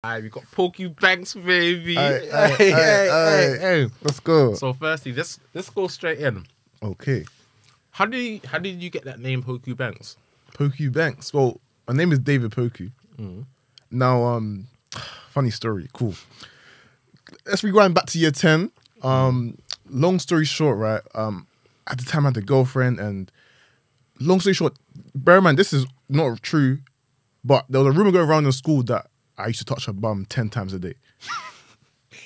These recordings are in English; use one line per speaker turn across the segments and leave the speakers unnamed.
Aye, we got Poku Banks, baby.
Hey, let's go.
So firstly, let's go straight in.
Okay.
How did you get that name, Poku Banks?
Poku Banks. Well, my name is David Poku. Now, funny story. Cool. Let's rewind back to year 10. Long story short, right? At the time I had a girlfriend, and long story short, bear in mind, this is not true, but there was a rumor going around in school that I used to touch her bum 10 times a day.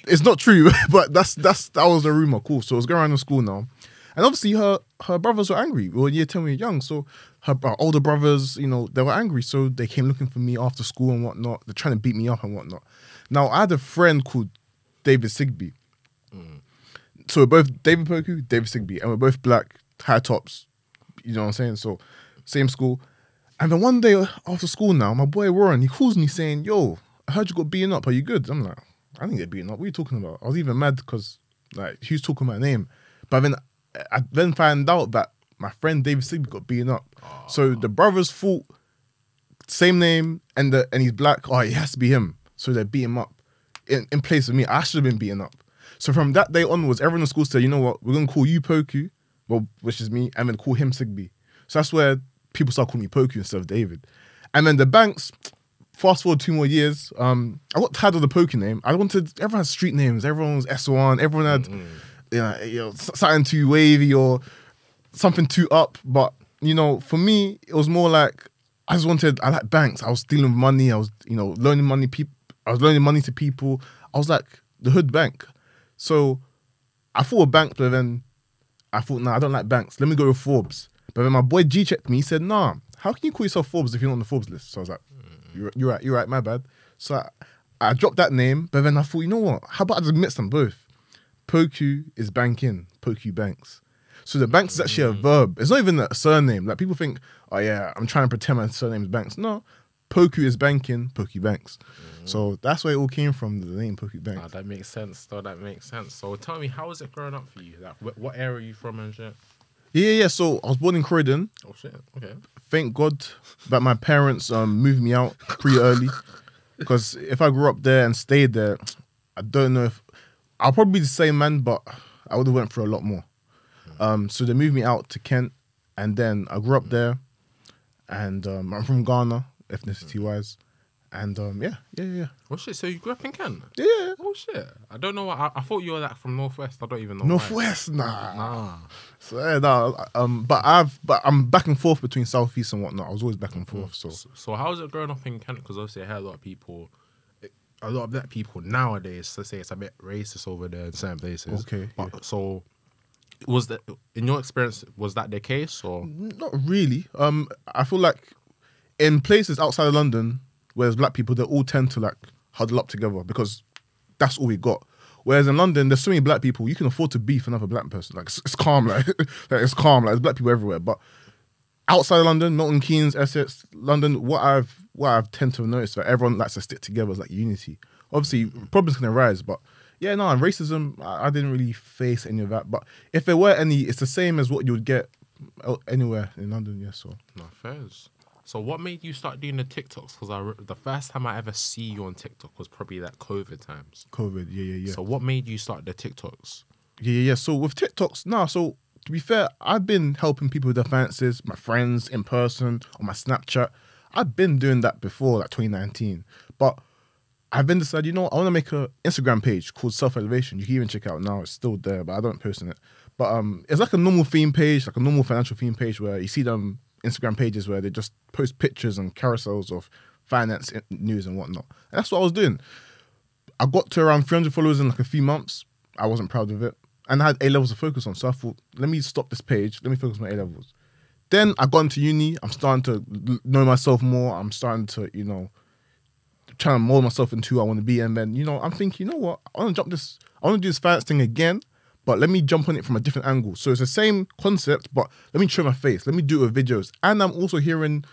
It's not true, but that was the rumor. Cool. So it was going around in school now. And obviously her brothers were angry. We were in year 10, we were young. So her older brothers, they were angry. So they came looking for me after school and whatnot. They're trying to beat me up and whatnot. Now, I had a friend called David Sigby. So we're both David Poku, David Sigby, and we're both black, high tops. You know what I'm saying? So same school. And then one day after school now, my boy Warren, he calls me saying, yo, I heard you got beaten up. Are you good? I'm like, I didn't get beaten up. What are you talking about? I was even mad because he was talking my name. But then I then found out that my friend David Sigby got beaten up. Oh. So the brothers thought, same name, and he's black. Oh, it has to be him. So they beat him up in place of me. I should have been beaten up. So from that day onwards, everyone in school said, you know what? We're going to call you Poku, well, which is me, and then call him Sigby. So that's where people start calling me Poku instead of David. And then the Banks, fast forward 2 more years, I got tired of the Poku name. Everyone had street names. Everyone was S1. Everyone had something too wavy or something too up. But, for me, it was more like, I like Banks. I was stealing money. I was, loaning money. I was loaning money to people. I was like the hood bank. So I thought of Banks, but then I thought, nah, I don't like Banks. Let me go with Forbes. But then my boy G checked me. He said, nah, how can you call yourself Forbes if you're not on the Forbes list? So I was like, you're right, my bad. So I dropped that name, but then I thought, you know what? How about I just mix them both? Poku is banking, Poku Banks. So the Banks is actually a verb. It's not even a surname. Like people think, oh yeah, I'm trying to pretend my surname is Banks. No, Poku is banking, Poku Banks. So that's where it all came from, the name Poku Banks.
That makes sense. That makes sense. So tell me, how was it growing up for you? Like, what area are you from and shit?
Yeah. So I was born in Croydon.
Oh shit. Okay.
Thank God that my parents moved me out pretty early, because if I grew up there and stayed there, I don't know if I'll probably be the same man, but I would have went through a lot more. So they moved me out to Kent, and then I grew up there, and I'm from Ghana, ethnicity wise. And yeah.
Oh shit! So you grew up in Kent?
Yeah.
Oh shit! I don't know. I thought you were like from Northwest. I don't even know.
Northwest, nah. So yeah, but I'm back and forth between Southeast and whatnot. I was always back and forth.
So how is it growing up in Kent? Because obviously I hear a lot of black people nowadays, let's say it's a bit racist over there in certain places.
Okay.
So was that, in your experience, was that the case or
not really? I feel like in places outside of London, whereas black people, they all tend to like huddle up together because that's all we got. Whereas in London, there's so many black people, you can afford to beef another black person. Like it's calm, like it's calm. Like there's black people everywhere. But outside of London, Milton Keynes, Essex, London, what I've tend to have noticed that everyone likes to stick together is like unity. Obviously, problems can arise, but yeah, no, and racism, I didn't really face any of that. But if there were any, it's the same as what you would get anywhere in London. Yeah, so
no fairs. So what made you start doing the TikToks? Because the first time I ever see you on TikTok was probably that COVID times.
COVID, yeah.
So what made you start the TikToks?
Yeah. So with TikToks, so to be fair, I've been helping people with their finances, my friends in person, on my Snapchat. I've been doing that before, like 2019. But I've been decided, I want to make an Instagram page called Self Elevation. You can even check it out now. It's still there, but I don't post on it. But it's like a normal theme page, like a normal financial theme page where you see them Instagram pages where they just post pictures and carousels of finance news and whatnot. And that's what I was doing. I got to around 300 followers in like a few months. I wasn't proud of it. And I had A-levels to focus on. So I thought, let me stop this page. Let me focus on my A-levels. Then I got into uni. I'm starting to know myself more. I'm starting to, trying to mold myself into who I want to be. And then, I'm thinking, you know what? I want to do this finance thing again. But let me jump on it from a different angle. So it's the same concept, but let me show my face. Let me do it with videos. And I'm also hearing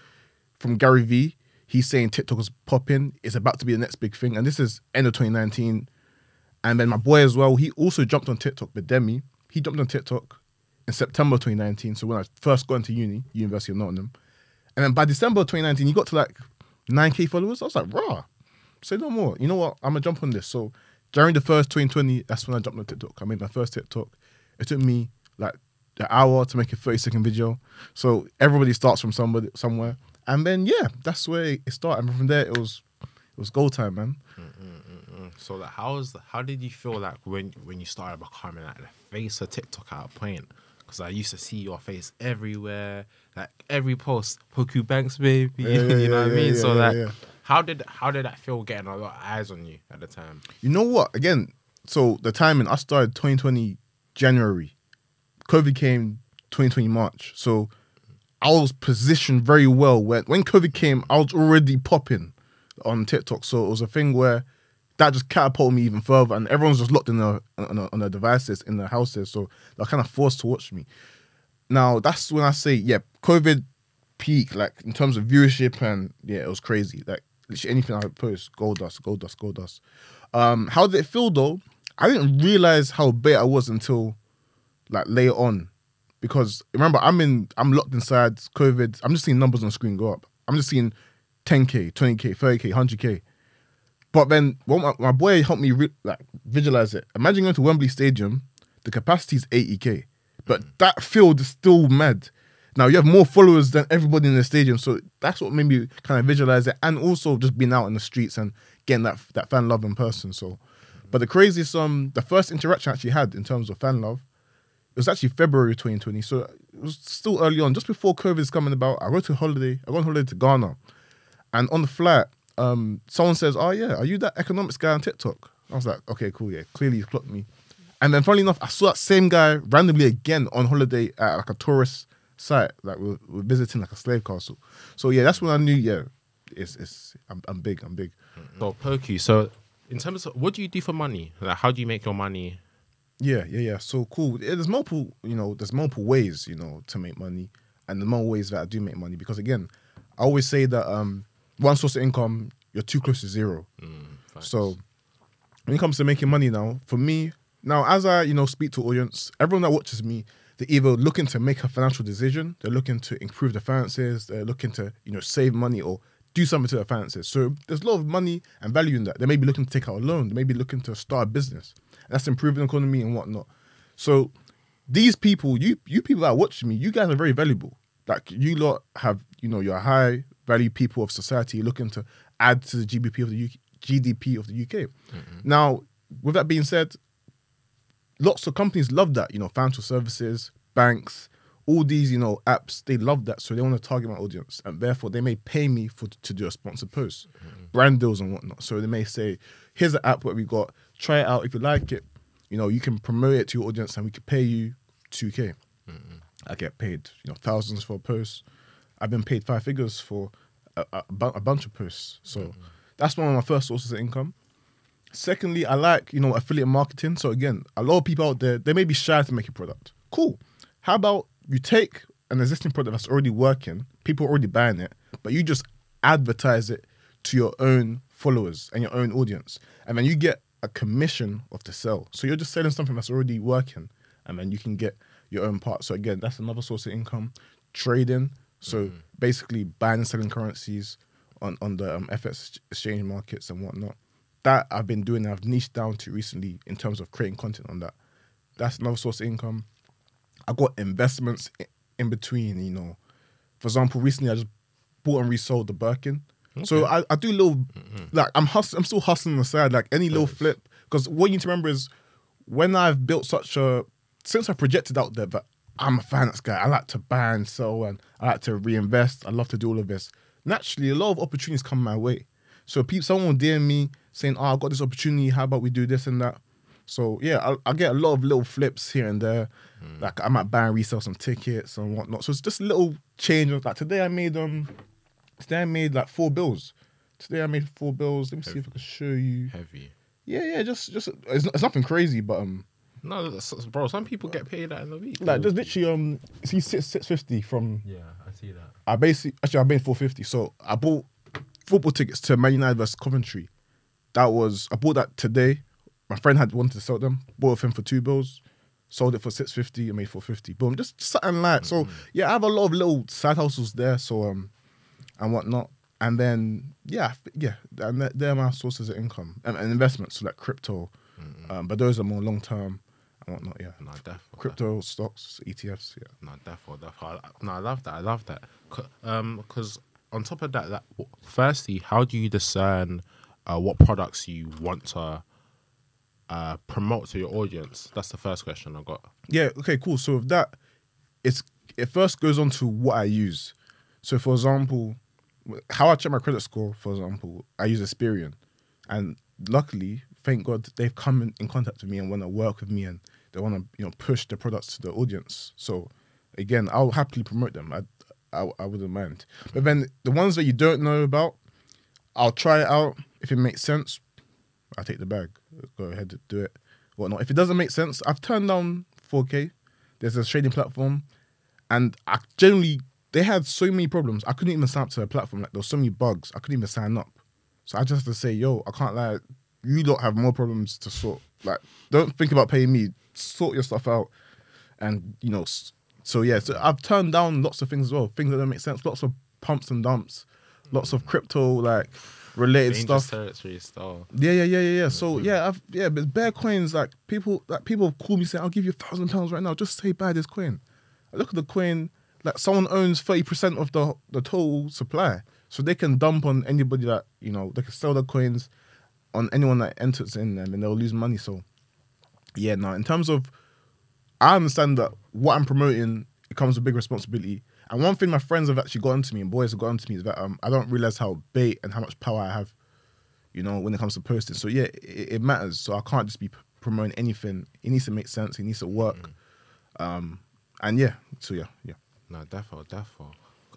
from Gary Vee. He's saying TikTok is popping. It's about to be the next big thing. And this is end of 2019. And then my boy as well, he also jumped on TikTok, but Demi, he jumped on TikTok in September 2019. So when I first got into University of Nottingham. And then by December 2019, he got to like 9K followers. I was like, rah. say no more. You know what? I'm gonna jump on this. So during the first 2020, that's when I jumped on TikTok. I made my first TikTok. It took me like an hour to make a 30-second video. So everybody starts from somewhere, and then yeah, that's where it started. And from there, it was go time, man.
So like, how did you feel like when you started becoming like the face of TikTok at a point? Because I used to see your face everywhere, like every post, Poku Banks, baby. You know what I mean? So like, how did that feel getting a lot of eyes on you at the time?
You know what? Again, so the timing, I started 2020 January. COVID came 2020 March. So I was positioned very well. When COVID came, I was already popping on TikTok. So it was a thing where that just catapulted me even further, and everyone's just locked on their devices in their houses, so they're kind of forced to watch me. Now that's when I say, yeah, COVID peak, like in terms of viewership, and yeah, it was crazy. Like literally anything I post, gold dust. How did it feel though? I didn't realize how big I was until like later on, because remember I'm locked inside COVID. I'm just seeing numbers on the screen go up. I'm just seeing 10K, 20K, 30K, 100K. But then my boy helped me visualize it. Imagine going to Wembley Stadium, the capacity is 80K, but that field is still mad. Now you have more followers than everybody in the stadium, so that's what made me kind of visualize it, and also just being out in the streets and getting that fan love in person. So, but the craziest, the first interaction I actually had in terms of fan love, it was actually February 2020, so it was still early on, just before COVID is coming about. I go on holiday to Ghana, and on the flight, someone says, "Oh yeah, are you that economics guy on TikTok?" I was like, "Okay, cool, yeah." Clearly he's clocked me. And then, funnily enough, I saw that same guy randomly again on holiday at like a tourist site, like we're visiting like a slave castle. So yeah, that's when I knew, yeah, I'm big.
So Poku, so in terms of what do you do for money? Like, how do you make your money?
Yeah. So cool. There's multiple ways, to make money, and the more ways that I do make money, because again, I always say that one source of income, you're too close to zero. So when it comes to making money now, for me, now as I, speak to audience, everyone that watches me, they're either looking to make a financial decision, they're looking to improve their finances, they're looking to, save money or do something to their finances. So there's a lot of money and value in that. They may be looking to take out a loan, they may be looking to start a business. And that's improving the economy and whatnot. So these people, you people that watch me, you guys are very valuable. Like you lot have, you're high value people of society. You're looking to add to the GDP of the UK. Now, with that being said, lots of companies love that, financial services, banks, all these, apps, they love that. So they want to target my audience. And therefore, they may pay me to do a sponsored post, brand deals and whatnot. So they may say, here's an app that we got. Try it out. If you like it, you can promote it to your audience and we can pay you 2K. I get paid, thousands for a post. I've been paid 5 figures for a bunch of posts. So that's one of my first sources of income. Secondly, I like, affiliate marketing. So again, a lot of people out there, they may be shy to make a product. Cool. How about you take an existing product that's already working, people are already buying it, but you just advertise it to your own followers and your own audience. And then you get a commission of the sale. So you're just selling something that's already working, and then you can get your own part. So again, that's another source of income. Trading. So basically buying and selling currencies on the FX exchange markets and whatnot. That I've been doing, I've niched down to recently in terms of creating content on that. That's another source of income. I've got investments in between, For example, recently I just bought and resold the Birkin. Okay. So I do little, like I'm still hustling on the side, like any little flip. Because what you need to remember is when I've built since I projected out there that I'm a finance guy, I like to buy and sell and I like to reinvest. I love to do all of this. Naturally, a lot of opportunities come my way. So someone will DM me saying, "Oh, I've got this opportunity. How about we do this and that?" So yeah, I get a lot of little flips here and there. Like I might buy and resell some tickets and whatnot. So it's just a little change. Like today I made like 4 bills. Today I made 4 bills. Let me see if I can show you.
Heavy.
Yeah. Just it's nothing crazy, but
no, bro. Some people get paid that in a week.
Like just literally see 650 from.
Yeah, I see that.
I made 450. So I bought football tickets to Man United versus Coventry. I bought that today. My friend had wanted to sell them. Bought it for him for 2 bills. Sold it for 650 and made 450. Boom, just something like. So yeah, I have a lot of little side hustles there. So and whatnot. And then and they're my sources of income and investments, so like crypto, but those are more long term and whatnot. Yeah,
No, definitely.
crypto, stocks, ETFs. Yeah,
No, definitely. No, I love that. I love that. Because on top of that, firstly, how do you discern what products you want to promote to your audience? That's the first question I got.
yeah. Okay, cool. So with that, it first goes on to what I use. So for example, how I check my credit score, for example, I use Experian, and luckily, thank God, they've come in contact with me and want to work with me, and they want to push the products to the audience. So again, I'll happily promote them. I wouldn't mind. But then the ones that you don't know about, I'll try it out. If it makes sense, I'll take the bag. Go ahead and do it. Whatnot. If it doesn't make sense, I've turned down 4K. There's a trading platform, and they had so many problems. I couldn't even sign up to a platform. Like, there was so many bugs. I couldn't even sign up. So I just had to say, yo, I can't lie. You don't have more problems to sort. Like, don't think about paying me. Sort your stuff out. And, so yeah. So I've turned down lots of things as well. Things that don't make sense. Lots of pumps and dumps. Lots of crypto, like, related
Dangerous
stuff.
territory stuff.
Yeah. So but bear coins, like people call me saying, I'll give you £1,000 right now. Just say buy this coin. I look at the coin. Like, someone owns 30% of the total supply. So they can dump on anybody that, they can sell the coins on anyone that enters in, and then they'll lose money. So, yeah, no, in terms of, I understand that what I'm promoting, it comes with big responsibility. And one thing my friends have actually gotten to me, and boys have gotten to me, is that I don't realize how bait and how much power I have, when it comes to posting. So, yeah, it matters. So I can't just be promoting anything. It needs to make sense. It needs to work. And yeah, so yeah.
No, definitely.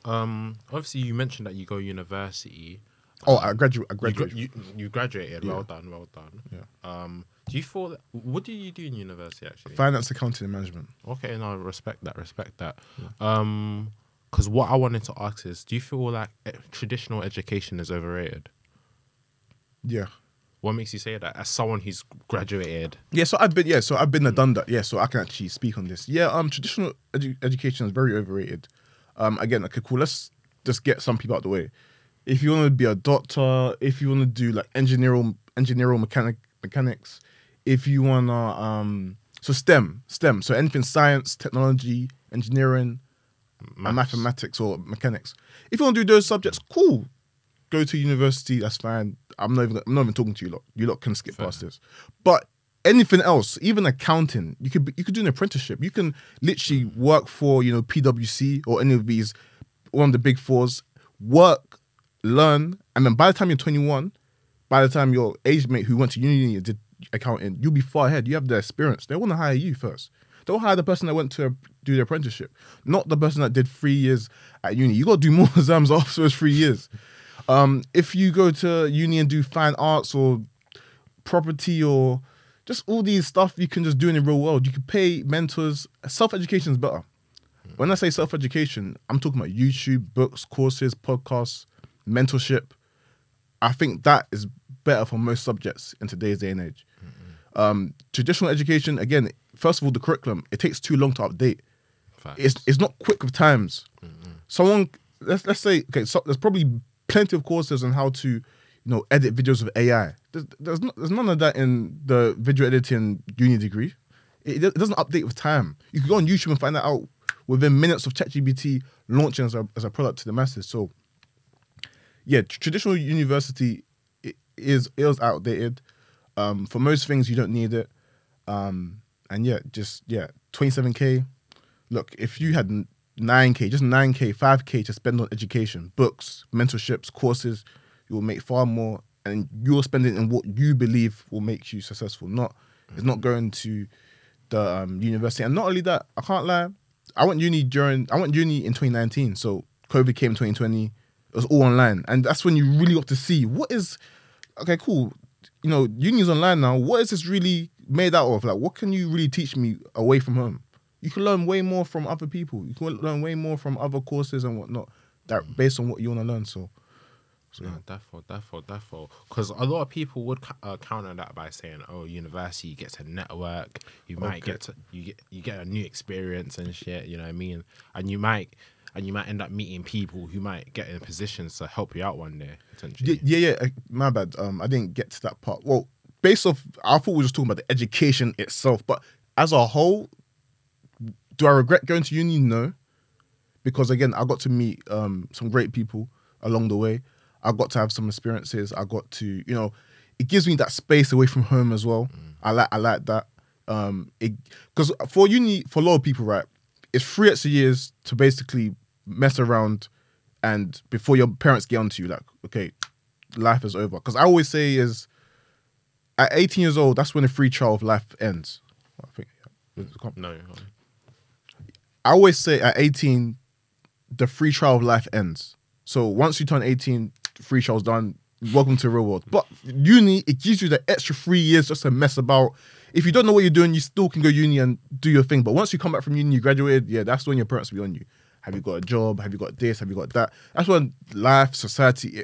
Obviously, you mentioned that you go university.
I graduated.
You graduated.
Yeah.
Well done.
Yeah.
Do you feel what do you do in university actually?
Finance, accounting, and management.
Okay, no, respect that. Yeah. Because what I wanted to ask is, do you feel like traditional education is overrated?
Yeah.
What makes you say that as someone who's graduated?
Yeah, so I've been and done that. Yeah, so I can actually speak on this. Yeah, traditional education is very overrated. Again, okay, cool. Let's just get some people out of the way. If you want to be a doctor, if you want to do like engineering mechanics, if you wanna so STEM, so anything science, technology, engineering, and mathematics or mechanics. If you want to do those subjects, cool. Go to university, that's fine. I'm not even talking to you lot. You lot can skip past this. But anything else, even accounting, you could do an apprenticeship. You can literally work for, PwC or any of these, one of the big fours, work, learn, and then by the time you're 21, by the time your age mate who went to uni and did accounting, you'll be far ahead. You have the experience. They want to hire you first. Don't hire the person that went to do the apprenticeship, not the person that did 3 years at uni. You got to do more exams after those 3 years. If you go to uni and do fine arts or property or just all these stuff you can just do in the real world, you can pay mentors. Self-education is better. When I say self-education, I'm talking about YouTube, books, courses, podcasts, mentorship. I think that is better for most subjects in today's day and age. Traditional education, again, first of all, the curriculum, it takes too long to update. It's not quick with times. Someone, let's say, okay, so there's probably plenty of courses on how to, edit videos with AI. There's none of that in the video editing uni degree. It doesn't update with time. You can go on YouTube and find that out within minutes of ChatGPT launching as a product to the masses. So, yeah, traditional university is outdated. For most things, you don't need it. And yeah, 27K. Look, if you had 9K, just 9K, 5K to spend on education, books, mentorships, courses, you will make far more, and you'll spend it in what you believe will make you successful. It's not going to the university. And not only that, I can't lie, I went uni in 2019, so COVID came in 2020. It was all online, and that's when you really got to see okay, cool. Uni's online now. What is this really made out of? Like, what can you really teach me away from home? You can learn way more from other people. You can learn way more from other courses and whatnot, that based on what you want to learn. So yeah.
Therefore. Because a lot of people would counter that by saying, "Oh, university, you get to network. You might get a new experience and shit." You know what I mean? And you might, and you might end up meeting people who might get in positions to help you out one day, potentially.
Yeah. My bad. I didn't get to that part. Well, based off, I thought we were just talking about the education itself, but as a whole, do I regret going to uni? No, because again, I got to meet some great people along the way. I got to have some experiences. I got to, it gives me that space away from home as well. I like that. Because for uni, for a lot of people, right, it's 3 extra years to basically mess around, and before your parents get onto you, like, okay, life is over. Because I always say is, at 18 years old, that's when the free trial of life ends. I think.
No.
I always say at 18, the free trial of life ends. So once you turn 18, free trial's done. Welcome to the real world. But uni, it gives you the extra 3 years just to mess about. If you don't know what you're doing, you still can go uni and do your thing. But once you come back from uni, you graduated, that's when your parents will be on you. Have you got a job? Have you got this? Have you got that? That's when life, society,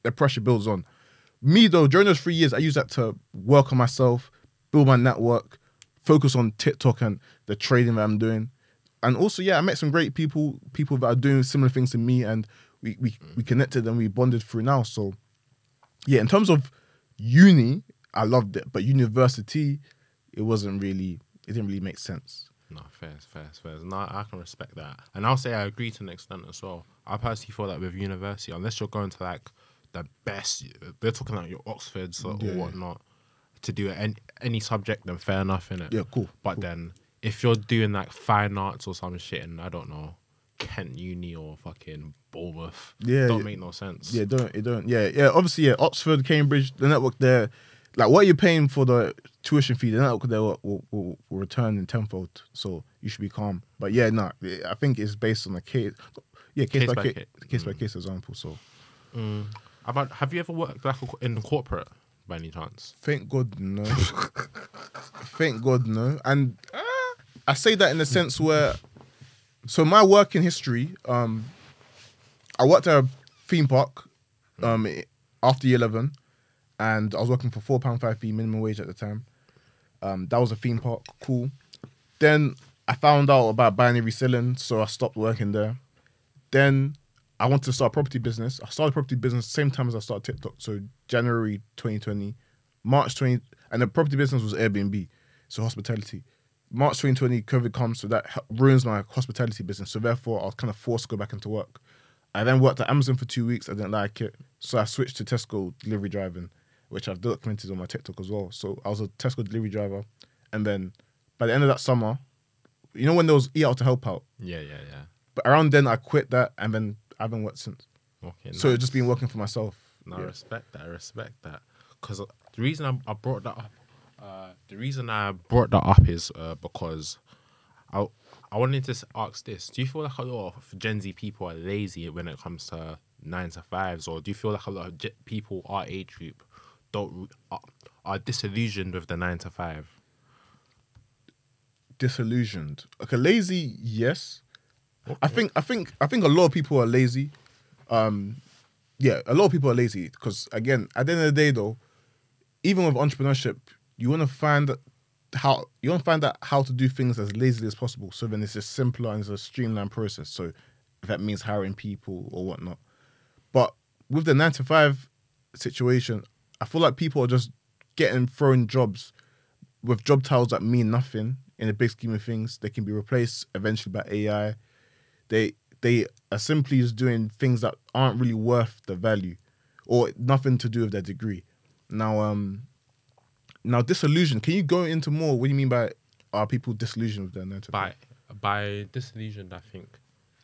the pressure builds on. Me, though, during those 3 years, I use that to work on myself, build my network, focus on TikTok and the trading that I'm doing. And also, I met some great people that are doing similar things to me, and we connected and we bonded through now. So, in terms of uni, I loved it. But university, it didn't really make sense.
No, fair. No, I can respect that. And I'll say I agree to an extent as well. I personally feel that with university, unless you're going to like the best, they're talking like your Oxfords or whatnot, to do any subject, then fair enough, innit?
Yeah, cool.
But then if you're doing like fine arts or some shit in, I don't know, Kent Uni or fucking Bournemouth, don't make no sense.
Yeah, it don't. Yeah. Obviously, Oxford, Cambridge, the network there, like what you're paying for the tuition fee, the network there will return in tenfold. So you should be calm. But I think it's based on a case by case example. So,
have you ever worked like in corporate by any chance?
Thank God no. Thank God no. And I say that in the sense where, so my working history, I worked at a theme park after year 11, and I was working for £4.5p minimum wage at the time. That was a theme park, cool. Then I found out about binary selling, so I stopped working there. Then I wanted to start a property business. I started a property business same time as I started TikTok, so January 2020, and the property business was Airbnb, so hospitality. March 2020, COVID comes, so that ruins my hospitality business. So therefore, I was kind of forced to go back into work. I then worked at Amazon for 2 weeks. I didn't like it, so I switched to Tesco delivery driving, which I've documented on my TikTok as well. So I was a Tesco delivery driver, and then by the end of that summer, you know when there was Eat Out to Help Out?
Yeah.
But around then, I quit that, and then I haven't worked since.
Okay.
So it's just been working for myself.
No, I respect that. Because the reason I brought that up, is because I wanted to ask this: do you feel like a lot of Gen Z people are lazy when it comes to 9 to 5s, or do you feel like a lot of people our age group are disillusioned with the 9 to 5?
Disillusioned. Okay, lazy, yes. Okay. I think a lot of people are lazy. A lot of people are lazy because, again, at the end of the day, though, even with entrepreneurship, you want to find out how to do things as lazily as possible. So then it's a simpler and it's a streamlined process. So if that means hiring people or whatnot. But with the 9 to 5 situation, I feel like people are just getting thrown jobs with job titles that mean nothing in the big scheme of things. They can be replaced eventually by AI. They are simply just doing things that aren't really worth the value or nothing to do with their degree. Now disillusion. Can you go into more? What do you mean by are people disillusioned with their 9 to 5?
By disillusioned, I think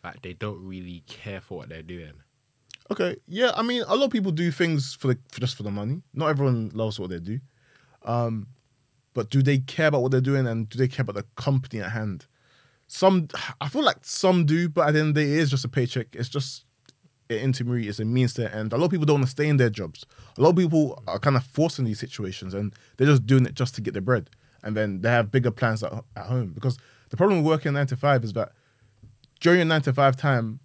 like they don't really care for what they're doing.
Okay, yeah. I mean, a lot of people do things just for the money. Not everyone loves what they do, but do they care about what they're doing, and do they care about the company at hand? I feel like some do, but at the end of the day, it is just a paycheck. It's just an intermediary. It's a means to an end. A lot of people don't want to stay in their jobs. A lot of people are kind of forced in these situations, and they're just doing it just to get their bread. And then they have bigger plans at home. Because the problem with working 9 to 5 is that during your 9 to 5 time,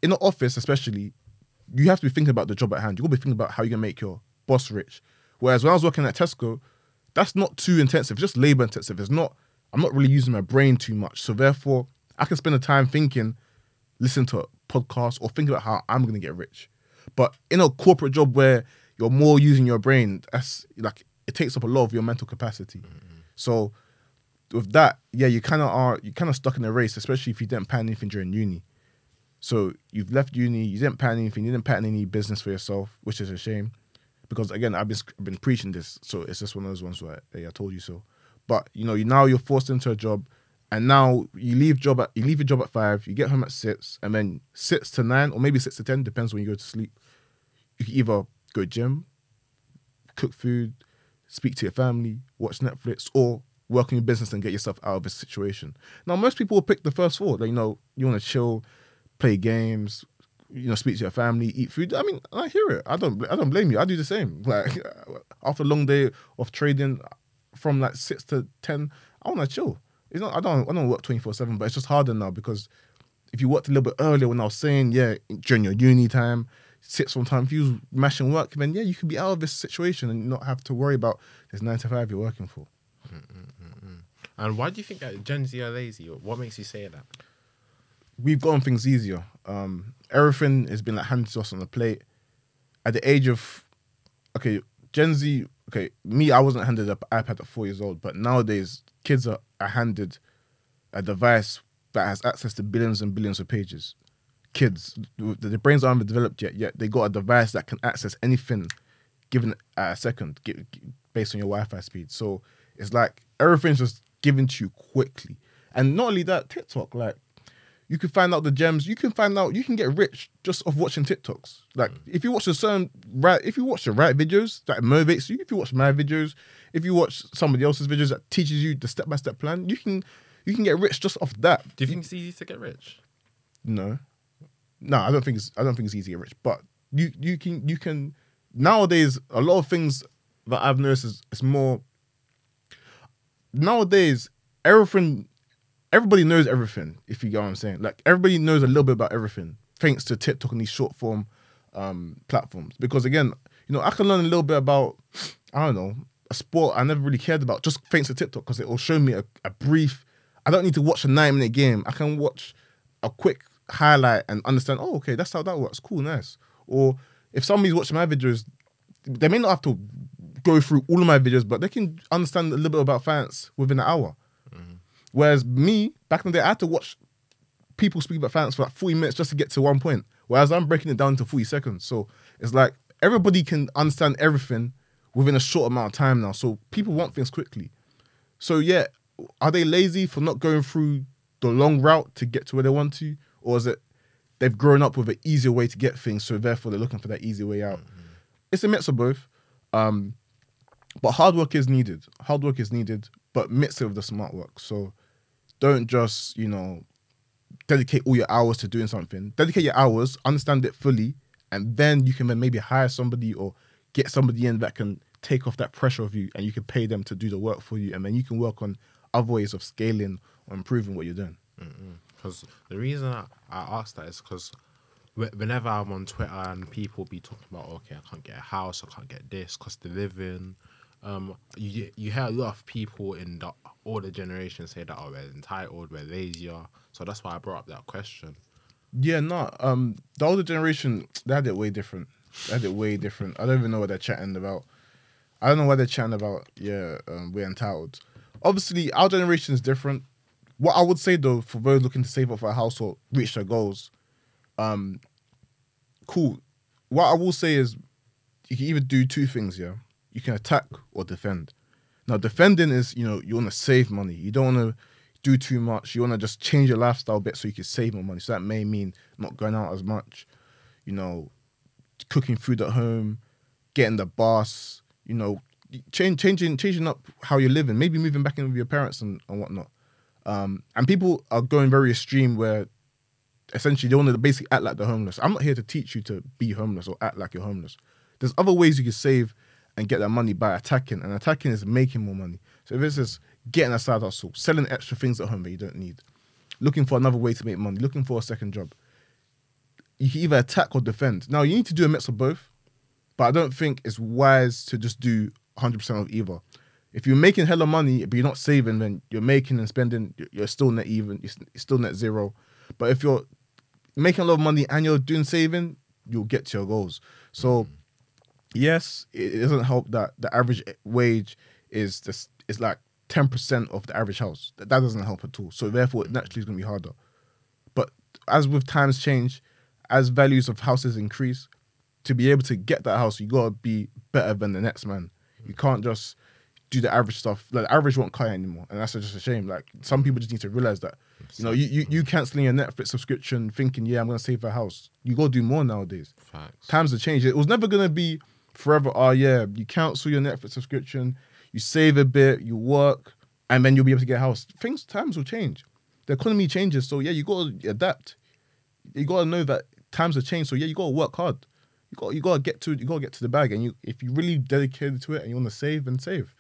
in the office especially, you have to be thinking about the job at hand. You've got to be thinking about how you're going to make your boss rich. Whereas when I was working at Tesco, that's not too intensive. It's just labor intensive. I'm not really using my brain too much. So therefore, I can spend the time thinking, listen to podcasts or think about how I'm going to get rich. But in a corporate job where you're more using your brain, that's like it takes up a lot of your mental capacity. So with that, yeah, you kind of stuck in a race, especially if you didn't plan anything during uni. So you've left uni, you didn't plan anything, you didn't plan any business for yourself, which is a shame. Because again, I've been preaching this, so it's just one of those ones where, hey, I told you so. But now you're forced into a job, and now you leave your job at 5, you get home at 6, and then 6 to 9 or maybe 6 to 10, depends when you go to sleep. You can either go gym, cook food, speak to your family, watch Netflix, or work on your business and get yourself out of this situation. Now, most people will pick the first four. Like, you want to chill, play games, speak to your family, eat food. I mean, I hear it. I don't blame you. I do the same. Like after a long day of trading from like 6 to 10, I want to chill. It's not. I don't work 24/7, but it's just harder now because if you worked a little bit earlier, when I was saying, yeah, during your uni time, 6 on time, if you was mashing work, then yeah, you could be out of this situation and not have to worry about this 9 to 5 you're working for.
And why do you think that Gen Z are lazy? What makes you say that?
We've gotten things easier. Everything has been like handed to us on the plate. At the age of, Gen Z, me, I wasn't handed an iPad at 4 years old, but nowadays kids are handed a device that has access to billions and billions of pages. Kids, the brains aren't developed yet they got a device that can access anything given at a second based on your Wi-Fi speed. So it's like everything's just given to you quickly. And not only that, TikTok, like, you can find out the gems. You can get rich just off watching TikToks. Like if you watch the right videos that motivates you, if you watch my videos, if you watch somebody else's videos that teaches you the step-by-step plan, you can get rich just off that.
Do you think it's easy to get rich?
No, I don't think it's easy to get rich. But you can nowadays, a lot of things that I've noticed is more nowadays everybody knows everything, if you get what I'm saying. Like, everybody knows a little bit about everything, thanks to TikTok and these short form platforms. Because again, I can learn a little bit about, I don't know, a sport I never really cared about, just thanks to TikTok, because it will show me a brief. I don't need to watch a 9-minute game. I can watch a quick highlight and understand, oh, okay, that's how that works. Cool, nice. Or if somebody's watching my videos, they may not have to go through all of my videos, but they can understand a little bit about finance within an hour. Whereas me, back in the day, I had to watch people speak about finance for like 40 minutes just to get to one point. Whereas I'm breaking it down into 40 seconds. So it's like everybody can understand everything within a short amount of time now. So people want things quickly. So yeah, are they lazy for not going through the long route to get to where they want to? Or is it they've grown up with an easier way to get things, so therefore they're looking for that easy way out? It's a mix of both. But hard work is needed. But mix it with the smart work. So don't just, dedicate all your hours to doing something. Dedicate your hours, understand it fully, and then you can then maybe hire somebody or get somebody in that can take off that pressure of you, and you can pay them to do the work for you, and then you can work on other ways of scaling or improving what you're doing.
Because the reason I asked that is because whenever I'm on Twitter and people be talking about, okay, I can't get a house, I can't get this, cost of living, you hear a lot of people in the older generation say that, oh, we're entitled, we're lazier. So that's why I brought up that question.
Yeah, no. The older generation, they had it way different. I don't even know what they're chatting about. I don't know what they're chatting about. Yeah, we're entitled. Obviously, our generation is different. What I would say, though, for those looking to save up for a house or reach their goals, cool. What I will say is you can either do two things, yeah? You can attack or defend. Now, defending is, you want to save money. You don't want to do too much. You want to just change your lifestyle a bit so you can save more money. So that may mean not going out as much, cooking food at home, getting the bus, changing up how you're living, maybe moving back in with your parents and whatnot. And people are going very extreme where essentially they want to basically act like they're homeless. I'm not here to teach you to be homeless or act like you're homeless. There's other ways you can save and get that money by attacking. And attacking is making more money. So if it's just getting a side hustle, selling extra things at home that you don't need, looking for another way to make money, looking for a second job, you can either attack or defend. Now, you need to do a mix of both, but I don't think it's wise to just do 100% of either. If you're making hella money, but you're not saving, then you're making and spending, you're still net even, you're still net zero. But if you're making a lot of money and you're doing saving, you'll get to your goals. So yes, it doesn't help that the average wage is like 10% of the average house. That doesn't help at all. So therefore, it naturally is going to be harder. But as with times change, as values of houses increase, to be able to get that house, you got to be better than the next man. You can't just do the average stuff. Like, the average won't cut it anymore. And that's just a shame. Like, some people just need to realize that. You know, you cancelling your Netflix subscription thinking, yeah, I'm going to save a house. You got to do more nowadays.
Facts.
Times have changed. It was never going to be forever. Oh, yeah, you cancel your Netflix subscription, you save a bit, you work, and then you'll be able to get a house. Times will change. The economy changes. So, yeah, you got to adapt. You got to know that times have changed. So, yeah, you got to work hard. You got to get to the bag. And if you really dedicated to it and you want to save, then save.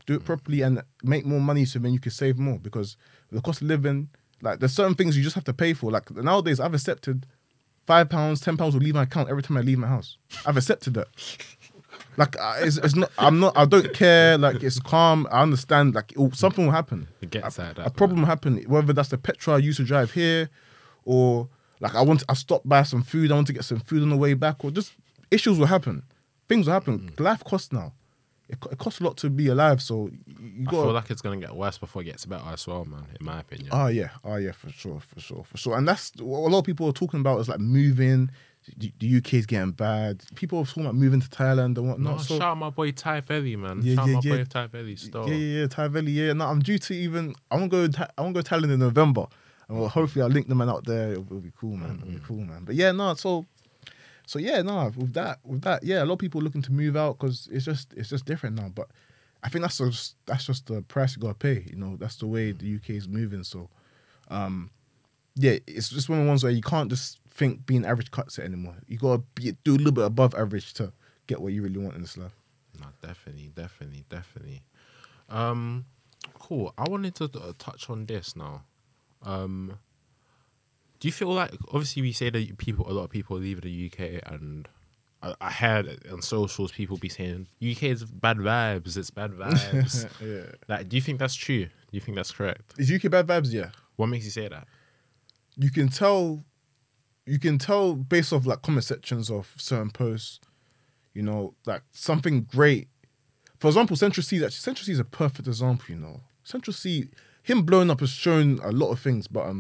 Do it properly and make more money so then you can save more, because the cost of living, like, there's certain things you just have to pay for. Like, nowadays, I've accepted £5, £10 will leave my account every time I leave my house. I've accepted that. Like, it's not. I don't care. Like, it's calm. I understand. Like, something will happen.
It gets that.
A problem will happen. Whether that's the petrol I used to drive here, or like I stopped by some food. I want to get some food on the way back, or just issues will happen. Things will happen. Life costs now. It costs a lot to be alive. So you got.
I feel like it's gonna get worse before it gets better as well, man. In my opinion.
Oh yeah, for sure. And that's what a lot of people are talking about. Is like moving. The UK is getting bad. People are talking about moving to Thailand and whatnot.
No, shout out my boy Ty Valley, man.
Yeah,
shout out my
yeah.
boy Ty Valley still.
Yeah, Thai Valley. Yeah, no, I'm due to even. I want to go Thailand in November, and hopefully I'll link the man out there. It'll be cool, man. It'll be cool, man. But yeah, no. So yeah, no. With that, yeah, a lot of people are looking to move out because it's just different now. But I think that's just the price you gotta pay. You know, that's the way the UK is moving. So, yeah, it's just one of the ones where you can't just think being average cuts it anymore. You gotta do a little bit above average to get what you really want in this life.
No, definitely. Cool. I wanted to touch on this now. Do you feel like, obviously we say that a lot of people leave the UK, and I heard on socials people be saying UK is bad vibes. It's bad vibes.
Yeah.
Like, do you think that's true? Do you think that's correct?
Is UK bad vibes? Yeah.
What makes you say that?
You can tell based off like comment sections of certain posts, you know, like something great. For example, Central C is a perfect example, you know. Central C, him blowing up has shown a lot of things, but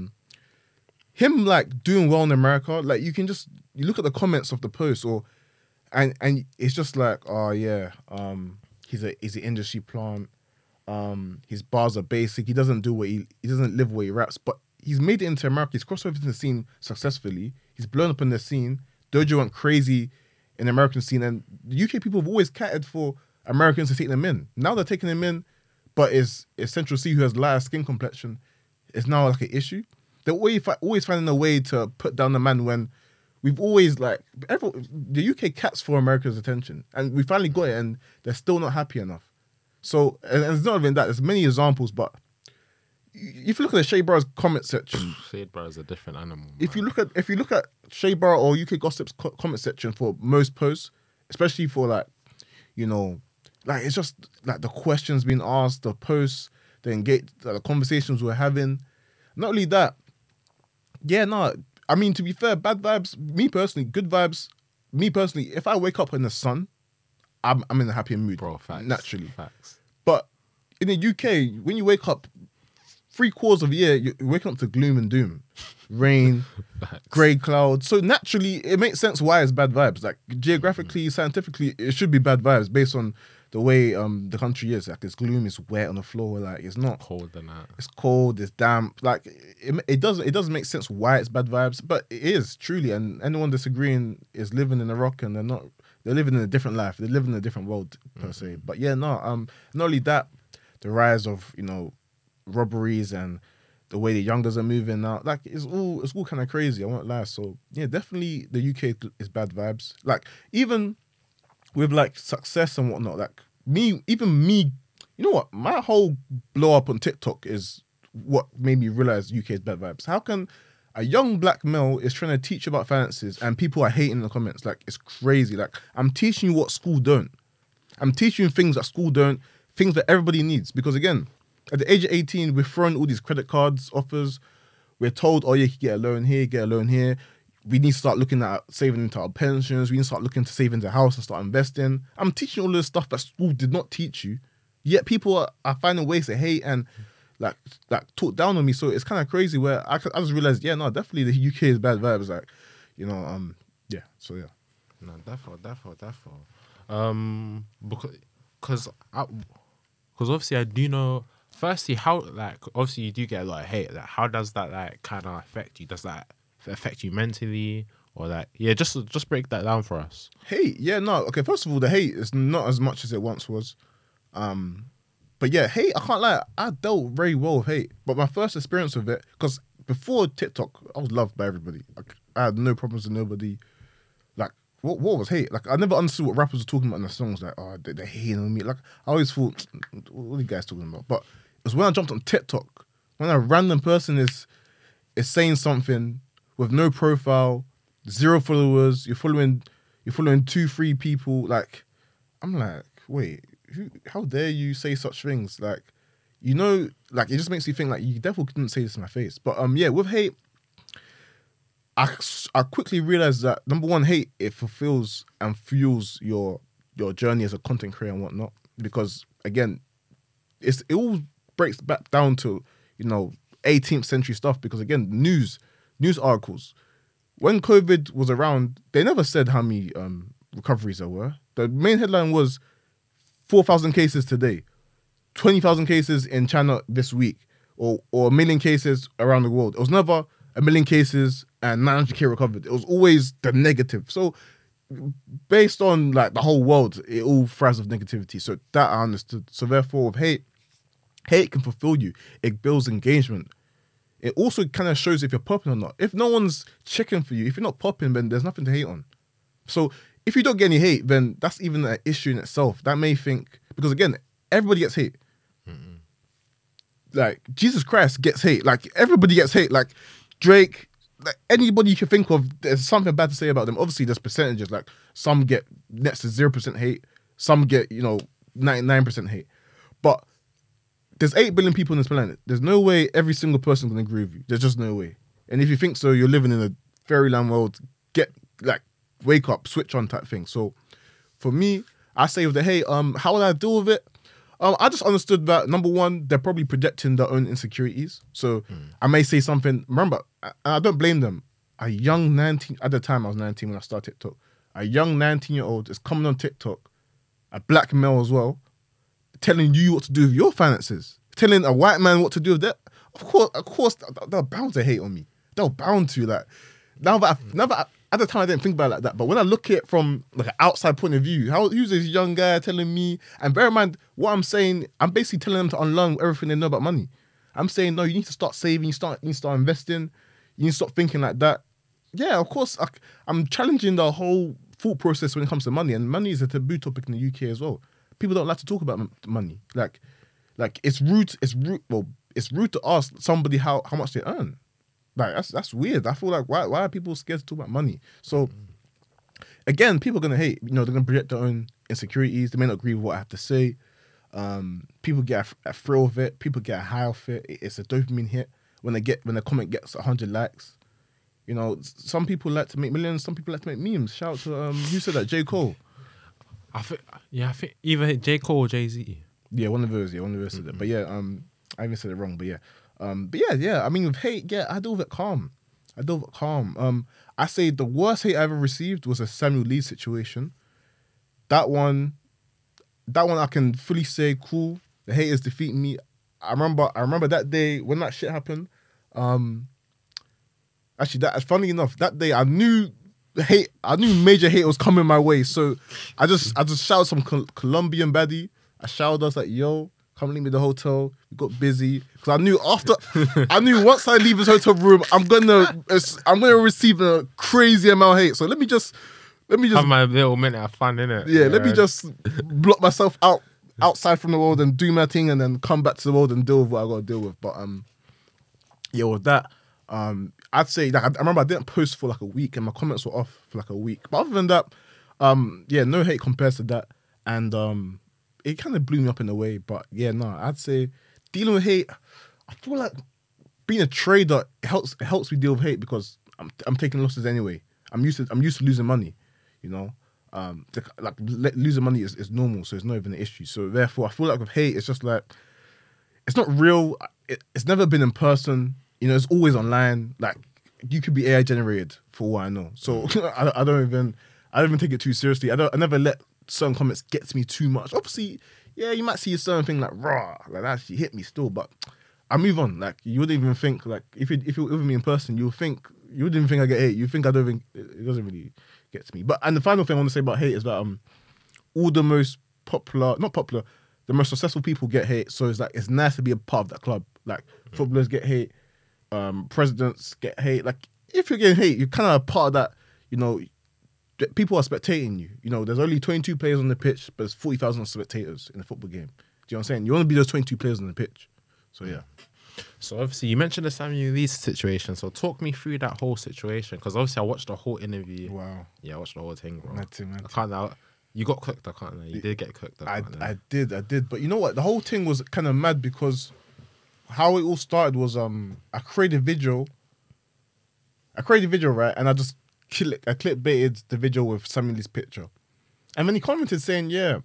him like doing well in America, like you look at the comments of the post and it's just like, oh yeah, he's an industry plant. His bars are basic. He doesn't live where he raps, but he's made it into America. He's crossed over to the scene successfully. He's blown up in the scene. Dojo went crazy in the American scene, and the UK people have always cattered for Americans to take them in. Now they're taking them in, but it's Central C, who has lighter skin complexion, is now like an issue. They're always finding a way to put down the man when we've always the UK cats for America's attention, and we finally got it, and they're still not happy enough. So, and it's not even that. There's many examples, but if you look at the Shea Bar's comment section,
Shea Bar is a different animal.
If you look at Shea Bar or UK Gossip's comment section for most posts, especially for like, you know, like it's just like the questions being asked, the posts, the conversations we're having. Not only that, yeah, no. I mean, to be fair, bad vibes. Me personally, good vibes. Me personally, if I wake up in the sun, I'm in a happy mood.
Bro, facts.
Naturally.
Facts.
But in the UK, when you wake up, 3/4 of the year, you're waking up to gloom and doom. Rain, grey clouds. So naturally, it makes sense why it's bad vibes. Like, geographically, scientifically, it should be bad vibes based on the way the country is. Like, it's gloom, it's wet on the floor. Like, it's not
cold than that. It's
cold, it's damp. Like, it doesn't make sense why it's bad vibes, but it is, truly. And anyone disagreeing is living in a rock, and they're living in a different life. They're living in a different world, per se. But yeah, no, not only that, the rise of, you know, robberies and the way the youngers are moving now, like it's all kind of crazy. I won't lie. So yeah, definitely the UK is bad vibes. Like, even with like success and whatnot, like me, you know what? My whole blow up on TikTok is what made me realize UK is bad vibes. How can a young black male is trying to teach about finances and people are hating in the comments? Like, it's crazy. Like, I'm teaching you what school don't. I'm teaching you things that school don't, things that everybody needs. Because again, at the age of 18, we're throwing all these credit cards offers. we're told, oh yeah, you can get a loan here, get a loan here. We need to start looking at saving into our pensions. We need to start looking to save into the house and start investing. I'm teaching all this stuff that school did not teach you. Yet people are finding ways to hate and like talk down on me. So it's kind of crazy where I just realized, yeah, no, definitely the UK is bad vibes. Like, you know, yeah. So yeah.
No, definitely. Because obviously I do know. Firstly, how like obviously you do get a lot of hate. Like, how does that like kind of affect you? Does that affect you mentally, or like just break that down for us?
Hate, yeah, no, okay. First of all, the hate is not as much as it once was. But yeah, hate, I can't lie, I dealt very well with hate. But my first experience with it, because before TikTok, I was loved by everybody. Like, I had no problems with nobody. Like, what was hate? Like, I never understood what rappers were talking about in their songs. Like, oh, they're hating on me. Like, I always thought, what are you guys talking about? But it was when I jumped on TikTok, when a random person is saying something with no profile, 0 followers, you're following 2-3 people. Like, I'm like, wait, how dare you say such things? Like, you know, like it just makes you think like you definitely couldn't say this in my face. But yeah, with hate, I quickly realized that number one, hate, it fulfills and fuels your journey as a content creator and whatnot. Because again, it all breaks back down to, you know, 18th century stuff. Because again, news articles. When COVID was around, they never said how many recoveries there were. The main headline was 4,000 cases today, 20,000 cases in China this week, or 1 million cases around the world. It was never 1 million cases and 900K recovered. It was always the negative. So based on like the whole world, it all thrives with negativity. So that I understood. So therefore, with hate can fulfill you. It builds engagement. It also kind of shows if you're popping or not. If no one's checking for you, if you're not popping, then there's nothing to hate on. So if you don't get any hate, then that's even an issue in itself. That may think, because again, everybody gets hate. Mm-hmm. Like, Jesus Christ gets hate. Like, everybody gets hate. Like, Drake, like, anybody you can think of, there's something bad to say about them. Obviously, there's percentages. Like, some get next to 0% hate. Some get, 99% hate. But there's 8 billion people on this planet. There's no way every single person can agree with you. There's just no way. And if you think so, you're living in a fairyland world. Wake up, switch on type thing. So for me, I say with the hate, how would I deal with it? I just understood that, number one, they're probably projecting their own insecurities. So I may say something, remember, and I don't blame them. A young 19, at the time I was 19 when I started TikTok, a young 19-year-old is coming on TikTok, a black male as well, telling you what to do with your finances, telling a white man what to do with that. Of course, they're bound to hate on me. They're bound to, like, at the time I didn't think about it like that, but when I look at it from like an outside point of view, who's this young guy telling me? And bear in mind, what I'm saying, I'm basically telling them to unlearn everything they know about money. I'm saying, no, you need to start saving, you need to start investing, you need to stop thinking like that. Yeah, of course, I'm challenging the whole thought process when it comes to money, and money is a taboo topic in the UK as well. People don't like to talk about money. Like it's rude to ask somebody how much they earn. Like, that's weird. I feel like why are people scared to talk about money? So again, people are gonna hate. They're gonna project their own insecurities. They may not agree with what I have to say. People get a thrill of it. People get a high off it. It's a dopamine hit when the comment gets 100 likes. Some people like to make millions. Some people like to make memes. Shout out to who said that? J. Cole.
I think either J. Cole or Jay-Z.
Yeah, one of those said that. But yeah, I even said it wrong. But yeah. I mean, with hate, yeah, I deal with it calm. I say the worst hate I ever received was a Samuel Lee situation. That one I can fully say, cool, the haters defeat me. I remember that day when that shit happened. Actually, funny enough, that day I knew major hate was coming my way. So I just shouted some Colombian baddie. I shouted us like, yo, come leave me at the hotel. We got busy because I knew once I leave this hotel room, I'm gonna receive a crazy amount of hate. So let me just
have my little minute of fun, innit?
Yeah, let me just block myself outside from the world and do my thing, and then come back to the world and deal with what I gotta deal with. But yeah, with that, I'd say like I remember I didn't post for like a week, and my comments were off for like a week. But other than that, yeah, no hate compares to that, and it kind of blew me up in a way. But yeah, no, I'd say dealing with hate, I feel like being a trader helps me deal with hate because I'm taking losses anyway. I'm used to losing money, you know. Losing money is normal, so it's not even an issue. So therefore, I feel like with hate, it's just like it's not real. It's never been in person. You know, it's always online. Like you could be AI generated for all I know. So I don't even take it too seriously. I never let certain comments get to me too much. Obviously, yeah, you might see a certain thing like raw, like that actually hit me still, but I move on. Like you wouldn't even think like if you're with me in person, you wouldn't even think I get hate. You think I don't think it doesn't really get to me. But and the final thing I want to say about hate is that all the most the most successful people get hate. So it's nice to be a part of that club. Like footballers get hate, presidents get hate. Like if you're getting hate, you're kind of a part of that. You know, people are spectating you. You know, there's only 22 players on the pitch, but there's 40,000 spectators in a football game. Do you know what I'm saying? You want to be those 22 players on the pitch. So yeah.
So obviously you mentioned the Samuel Lee situation. So talk me through that whole situation because obviously I watched the whole interview.
Wow.
Yeah, I watched the whole thing, bro.
Mad team.
I can't now. You got cooked. I can't. You did get cooked.
I did. But you know what? The whole thing was kind of mad because how it all started was I created a video, right, and I clickbaited the video with Samuel Lee's picture, and then he commented saying, "Yeah,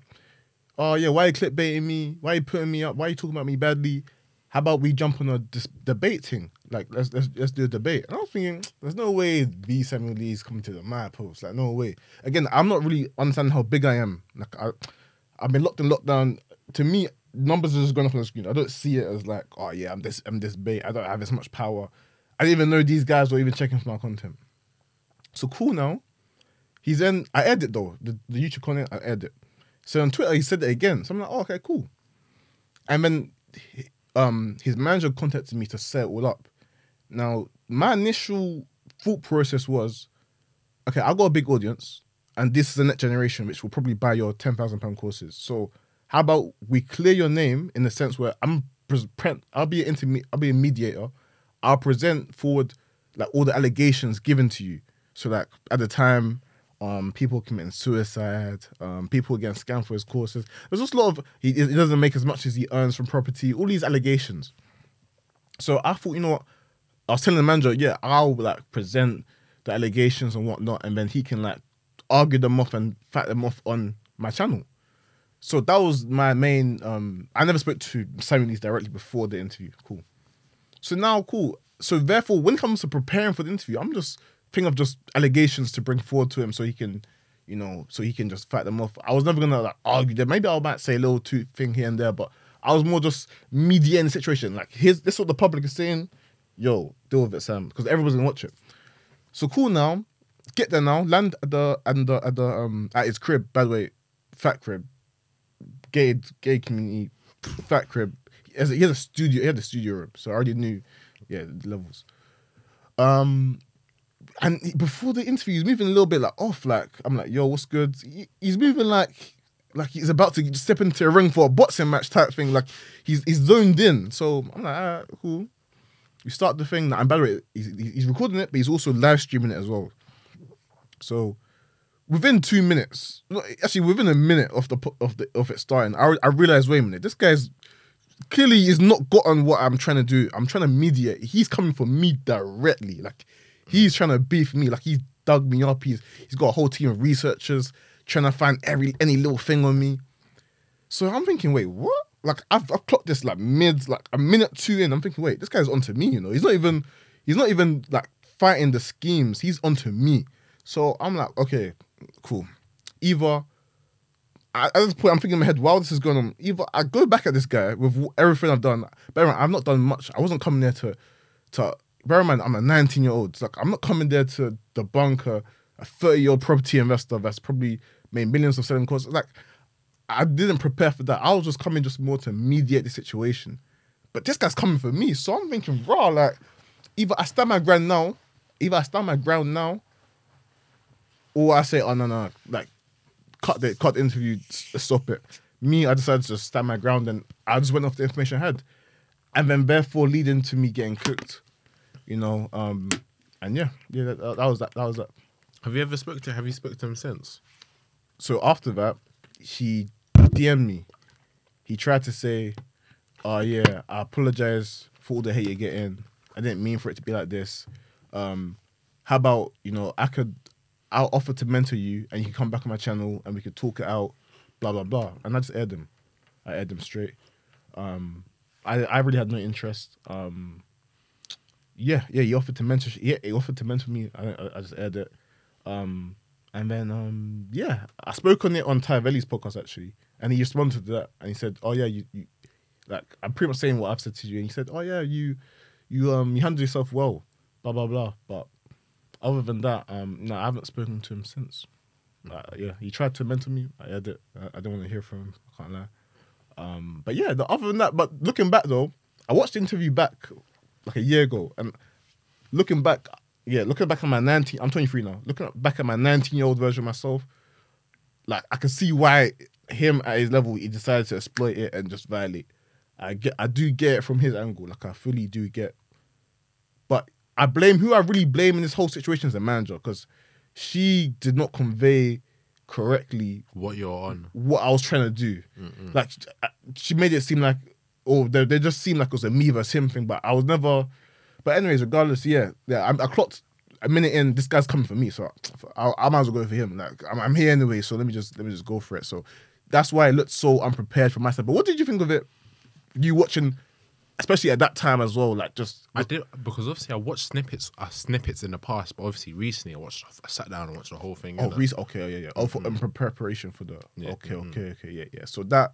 oh yeah, why are you clickbaiting me? Why are you putting me up? Why are you talking about me badly? How about we jump on a debate thing? Like let's do a debate." And I was thinking, there's no way the Samuel Lee is coming to my post. Like no way. Again, I'm not really understanding how big I am. Like I've been locked in lockdown. To me, numbers are just going up on the screen. I don't see it as like, oh yeah, I'm this big. I don't have as much power. I didn't even know these guys were even checking for my content. So cool now. I edit though. The YouTube content, I edit. So on Twitter, he said it again. So I'm like, oh, okay, cool. And then his manager contacted me to set it all up. Now, my initial thought process was, okay, I've got a big audience, and this is the next generation, which will probably buy your £10,000 courses. So how about we clear your name in the sense where I'll be a mediator. I'll present forward like all the allegations given to you. So like at the time, people committing suicide, people getting scammed for his courses. There's just a lot of he doesn't make as much as he earns from property. All these allegations. So I thought, you know what? I was telling the manager, yeah, I'll like present the allegations and whatnot, and then he can like argue them off and fight them off on my channel. So that was my main. I never spoke to Samuel Lee directly before the interview. Cool. So now, cool. So therefore, when it comes to preparing for the interview, I'm just thinking of just allegations to bring forward to him so he can, you know, so he can just fight them off. I was never gonna like argue them. Maybe I might say a little thing here and there, but I was more just mediating the situation. Like, this is what the public is saying. Yo, deal with it, Sam, because everyone's gonna watch it. So cool. Now, get there now. Land at his crib. By the way, fat crib, gay community, fat crib. He has a studio. He had a studio room, so I already knew, yeah, the levels. And before the interview, he's moving a little bit like off. Like I'm like, yo, what's good? He's moving like he's about to step into a ring for a boxing match type thing. Like he's zoned in. So I'm like, all right, cool. We start the thing. And by the way, he's recording it, but he's also live streaming it as well. So within 2 minutes, actually within a minute of it starting, I realized, wait a minute, this guy's clearly he's not gotten what I'm trying to do. I'm trying to mediate. He's coming for me directly. Like he's trying to beef me. Like he's dug me up. He's got a whole team of researchers trying to find any little thing on me. So I'm thinking, wait, what? Like I've clocked this like a minute 2 in. I'm thinking, wait, this guy's onto me. You know, he's not even like fighting the schemes. He's onto me. So I'm like, okay, cool. Either at this point, I'm thinking in my head, while this is going on, either I go back at this guy with everything I've done. Bear in mind, I've not done much. I wasn't coming there to bear in mind, I'm a 19-year-old. It's like I'm not coming there to debunk a 30-year-old property investor that's probably made millions of selling courses. Like I didn't prepare for that. I was just coming more to mediate the situation. But this guy's coming for me. So I'm thinking, raw, like either I stand my ground now, or I say, oh no, like cut the interview, stop it. Me, I decided to just stand my ground and I just went off the information I had. And then therefore leading to me getting cooked. You know, and yeah, that was that.
Have you spoken to him since?
So after that, he DM'd me. He tried to say, oh yeah, I apologize for all the hate you're getting. I didn't mean for it to be like this. How about, I'll offer to mentor you and you can come back on my channel and we could talk it out, blah, blah, blah. And I just aired them. I aired them straight. I really had no interest. He offered to mentor. Yeah, he offered to mentor me. I just aired it. And then, I spoke on it on Ty Veli's podcast, actually. And he responded to that. And he said, oh, yeah, you like, I'm pretty much saying what I've said to you. And he said, oh, yeah, you handled yourself well, blah, blah, blah. But other than that, no, I haven't spoken to him since. He tried to mentor me. I aired it. I don't want to hear from him. I can't lie. But yeah, other than that, but looking back, though, I watched the interview back like a year ago. And looking back at my 19, I'm 23 now. Looking back at my 19-year-old version of myself, like, I can see why him at his level, he decided to exploit it and just violate. I do get it from his angle. Like, I fully do get. But who I really blame in this whole situation is the manager, because she did not convey correctly
what you're on,
what I was trying to do. Mm-mm. Like, she made it seem like, they just seemed like it was a me versus him thing, but I was never. But anyways, regardless, I clocked a minute in. This guy's coming for me, so I might as well go for him. Like, I'm here anyway, so let me just go for it. So that's why it looked so unprepared for myself. But what did you think of it? You watching, especially at that time as well, like just.
I did, because obviously I watched snippets in the past, but obviously recently I sat down and watched the whole thing.
Okay, yeah. Oh, in preparation for the. Yeah. Okay, yeah. So that,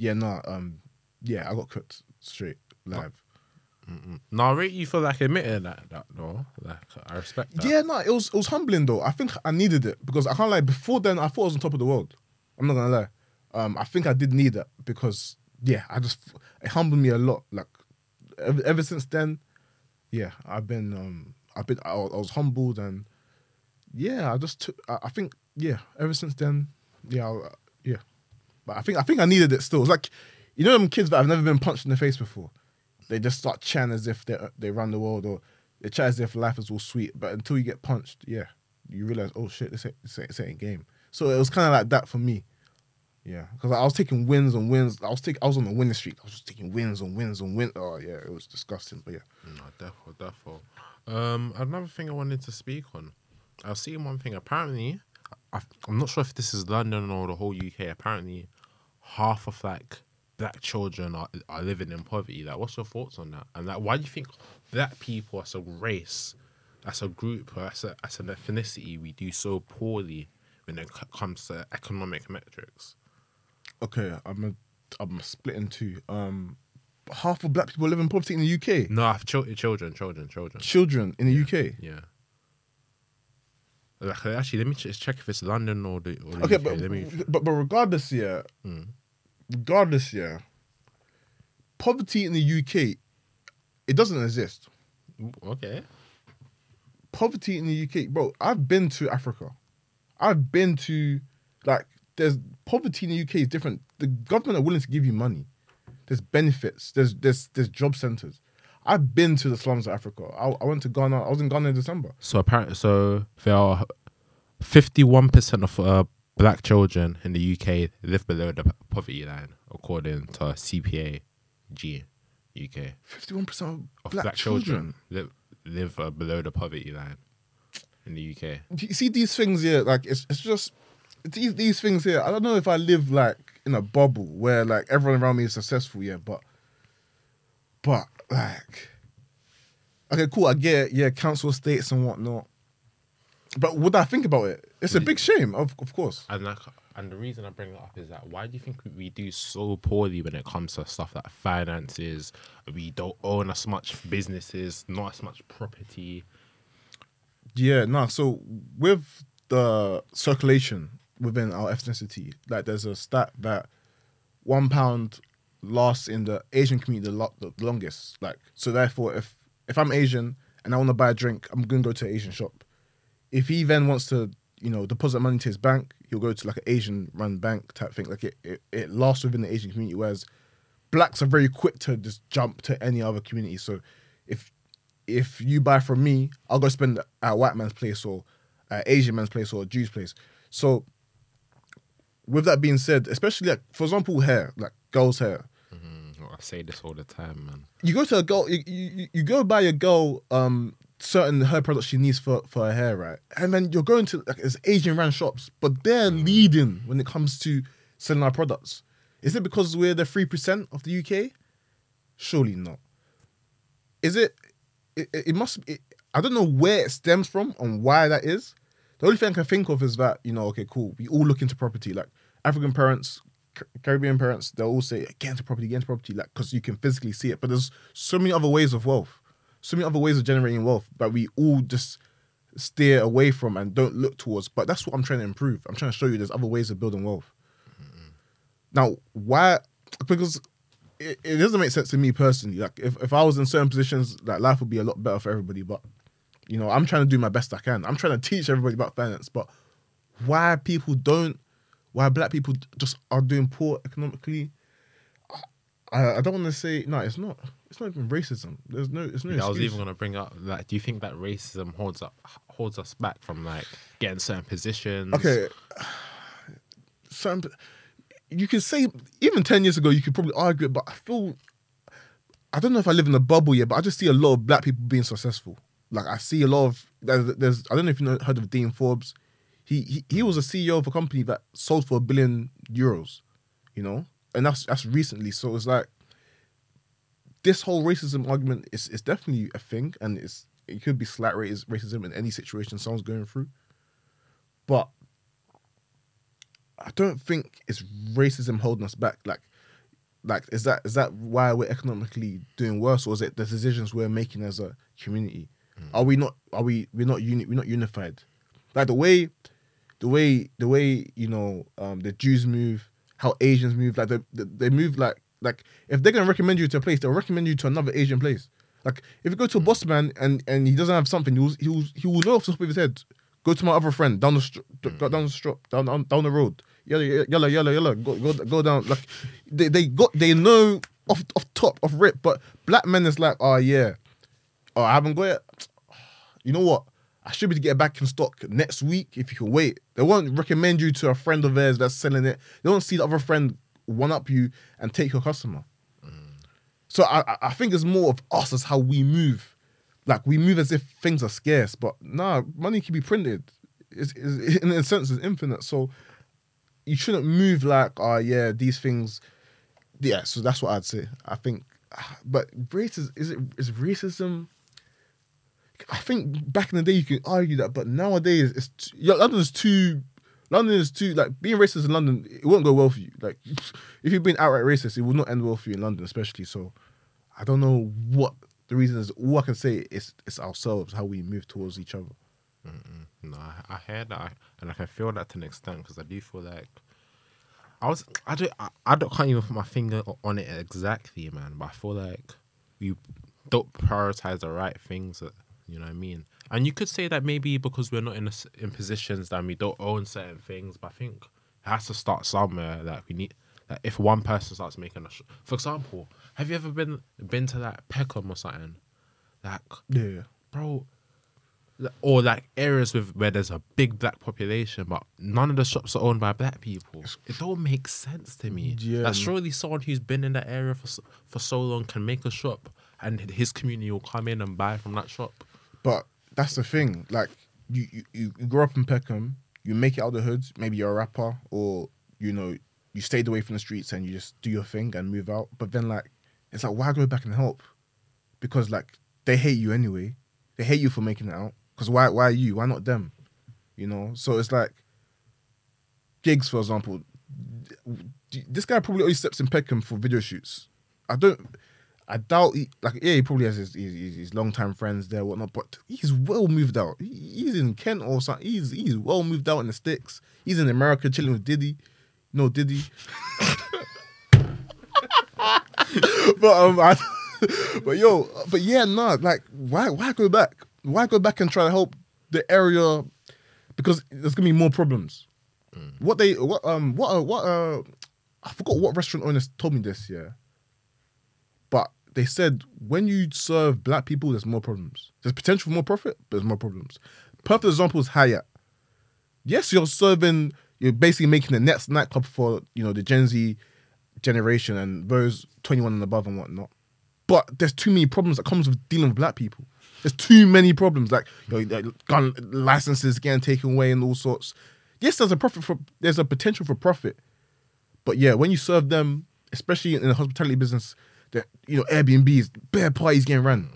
I got cooked straight live.
No, I really feel like admitting that though. Like, I respect that.
Yeah, no, it was humbling though. I think I needed it because I can't lie. Before then, I thought I was on top of the world. I'm not gonna lie. I think I did need that because it humbled me a lot. Like ever since then, I was humbled and I just took. I think ever since then, But I think I needed it still. It's like, you know them kids that have never been punched in the face before. They just start chatting as if they run the world, or they chat as if life is all sweet. But until you get punched, you realize, oh shit, this ain't a game. So it was kind of like that for me. Yeah, because I was taking wins on wins. I was on a winning streak. I was just taking wins on wins on wins. Oh yeah, it was disgusting. But yeah.
No, definitely. Another thing I wanted to speak on. I was seeing one thing. Apparently, I'm not sure if this is London or the whole UK. Apparently, half of like black children are living in poverty. Like, what's your thoughts on that? And like, why do you think black people as a race, as a group, or as an ethnicity, we do so poorly when it comes to economic metrics?
Okay, I'm split in two. Half of black people live in poverty in the UK.
No, children.
Children in the UK.
Yeah. Like, actually, let me just check if it's London or the
okay,
UK.
But regardless, poverty in the UK, it doesn't exist.
Okay.
Poverty in the UK, bro. I've been to Africa. I've been to, like, there's poverty in the UK is different. The government are willing to give you money. There's benefits. There's job centers. I've been to the slums of Africa. I went to Ghana. I was in Ghana in December.
So apparently, there are 51% of black children in the UK live below the poverty line, according to CPA G UK.
51% of black children
live below the poverty line in the UK.
You see these things here, like it's just these things here. I don't know if I live like in a bubble where like everyone around me is successful, but like, okay, cool, I get it, council estates and whatnot. But would I think about it? It's a big shame, of course.
And the reason I bring it up is that why do you think we do so poorly when it comes to stuff like finances? We don't own as much businesses, not as much property.
Yeah, no. So with the circulation within our ethnicity, like there's a stat that £1 lasts in the Asian community the longest. Like, so therefore, if I'm Asian and I want to buy a drink, I'm gonna go to an Asian shop. If he then wants to, deposit money to his bank, he'll go to like an Asian-run bank type thing. Like it lasts within the Asian community, whereas blacks are very quick to just jump to any other community. So if you buy from me, I'll go spend at a white man's place or an Asian man's place or a Jew's place. So with that being said, especially like, for example, hair, like girls' hair.
Mm-hmm. I say this all the time, man.
You go to a girl, you go buy a girl certain hair products she needs for her hair, right? And then you're going to like it's Asian ran shops, but they're leading when it comes to selling our products. Is it because we're the 3% of the UK? Surely not. Is it? It must. I don't know where it stems from and why that is. The only thing I can think of is that, you know, okay, cool. We all look into property. Like African parents, Caribbean parents, they'll all say, get into property, like, because you can physically see it. But there's so many other ways of wealth, so many other ways of generating wealth that we all just steer away from and don't look towards. But that's what I'm trying to improve. I'm trying to show you there's other ways of building wealth. Now, why? Because it doesn't make sense to me personally. Like, if I was in certain positions, like, life would be a lot better for everybody. But, you know, I'm trying to do my best I can. I'm trying to teach everybody about finance. But why black people just are doing poor economically, I don't want to say, no, it's not even racism. It's no excuse.
I was even going to bring up, like, do you think that racism holds us back from, like, getting certain positions?
Okay. You could say, even 10 years ago, you could probably argue it, but I don't know if I live in a bubble yet, but I just see a lot of black people being successful. Like, I see a lot of, I don't know if you heard of Dean Forbes. He was a CEO of a company that sold for €1 billion, you know? And that's recently. So it's like, this whole racism argument is definitely a thing, and it could be slight racism in any situation someone's going through. But I don't think it's racism holding us back. Like is that why we're economically doing worse, or is it the decisions we're making as a community? We're not unified. Like the way you know the Jews move, how Asians move, like they move like if they're gonna recommend you to a place, they'll recommend you to another Asian place. Like if you go to a boss man and he doesn't have something, he will know off the top of his head. Go to my other friend down the road. Yalla. Go down. Like they know off top of rip. But black men is like, oh yeah, oh I haven't got it. You know what? I should be to get it back in stock next week if you can wait. They won't recommend you to a friend of theirs that's selling it. They won't see the other friend one up you and take your customer. So I think it's more of us as how we move. Like, we move as if things are scarce, but nah, money can be printed. It's in a sense, it's infinite. So you shouldn't move like, oh yeah, these things. Yeah, so that's what I'd say. I think, but is racism? I think back in the day you could argue that, but nowadays London is too. Like, being racist in London, it won't go well for you. Like, if you're being outright racist, it will not end well for you in London, especially. So I don't know what the reason is. All I can say is it's ourselves, how we move towards each other.
No, I hear that, and I can feel that to an extent, because I do feel like I can't even put my finger on it exactly, man. But I feel like we don't prioritize the right things. You know what I mean? And you could say that maybe because we're not in positions that we don't own certain things, but I think it has to start somewhere. That we need. That if one person starts making for example, have you ever been to like Peckham or something? Like,
yeah,
bro. Or like areas where there's a big black population, but none of the shops are owned by black people. It don't make sense to me.
Yeah,
like, surely someone who's been in that area for so long can make a shop, and his community will come in and buy from that shop.
But that's the thing. Like, you grow up in Peckham, you make it out of the hood. Maybe you're a rapper, or you know, you stayed away from the streets and you just do your thing and move out. But then, like, it's like, why go back and help? Because, like, they hate you anyway. They hate you for making it out. Because why you? Why not them? You know? So it's like, gigs, for example. This guy probably only steps in Peckham for video shoots. I doubt, he probably has his long-time friends there, whatnot, but he's well moved out. He's in Kent or something. He's well moved out in the sticks. He's in America chilling with Diddy. No, Diddy. But yeah, no, like, why go back? Why go back and try to help the area? Because there's gonna be more problems. I forgot what restaurant owners told me this, yeah. But they said when you serve black people, there's more problems. There's potential for more profit, but there's more problems. Perfect example is Hyatt. Yes, you're basically making the next nightclub for, you know, the Gen Z generation and those 21 and above and whatnot. But there's too many problems that comes with dealing with black people. There's too many problems, like, like gun licenses getting taken away and all sorts. Yes, there's a potential for profit, but yeah, when you serve them, especially in the hospitality business, that Airbnbs, bare parties getting ran.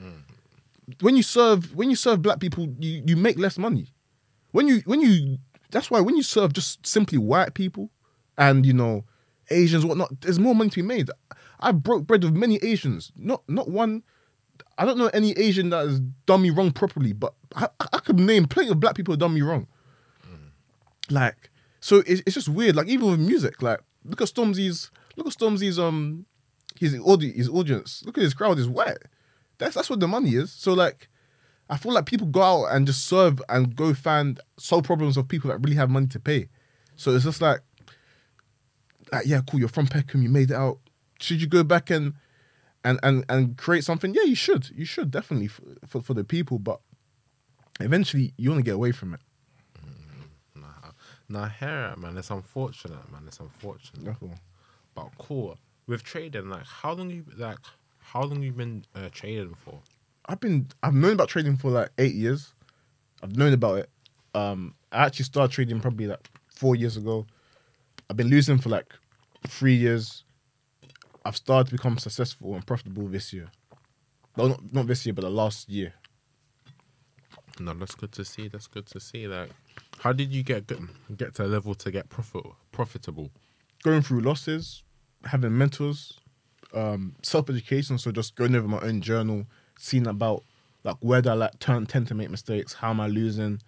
When you serve black people, you make less money. That's why when you serve just simply white people and Asians, whatnot, there's more money to be made. I broke bread with many Asians, not one. I don't know any Asian that has done me wrong properly, but I could name plenty of black people who done me wrong. Like, so it's just weird. Like, even with music, like, look at Stormzy's his audience. Look at his crowd is white. That's what the money is. So like, I feel like people go out and just serve and go solve problems of people that really have money to pay. So it's just like yeah, cool. You're from Peckham. You made it out. Should you go back and create something? Yeah, you should. You should definitely for the people. But eventually, you want to get away from it.
Nah, I hear it, man. It's unfortunate, man. It's unfortunate.
Definitely.
But cool. With trading, like, how long you been trading for?
I've known about trading for like 8 years. I've known about it. I actually started trading probably like 4 years ago. I've been losing for like 3 years. I've started to become successful and profitable this year. Well, not this year, but the last year.
No, that's good to see. That's good to see. Like, how did you get to a level to get profitable?
Going through losses, having mentors, self-education. So just going over my own journal, seeing about like where do I tend to make mistakes, how am I losing.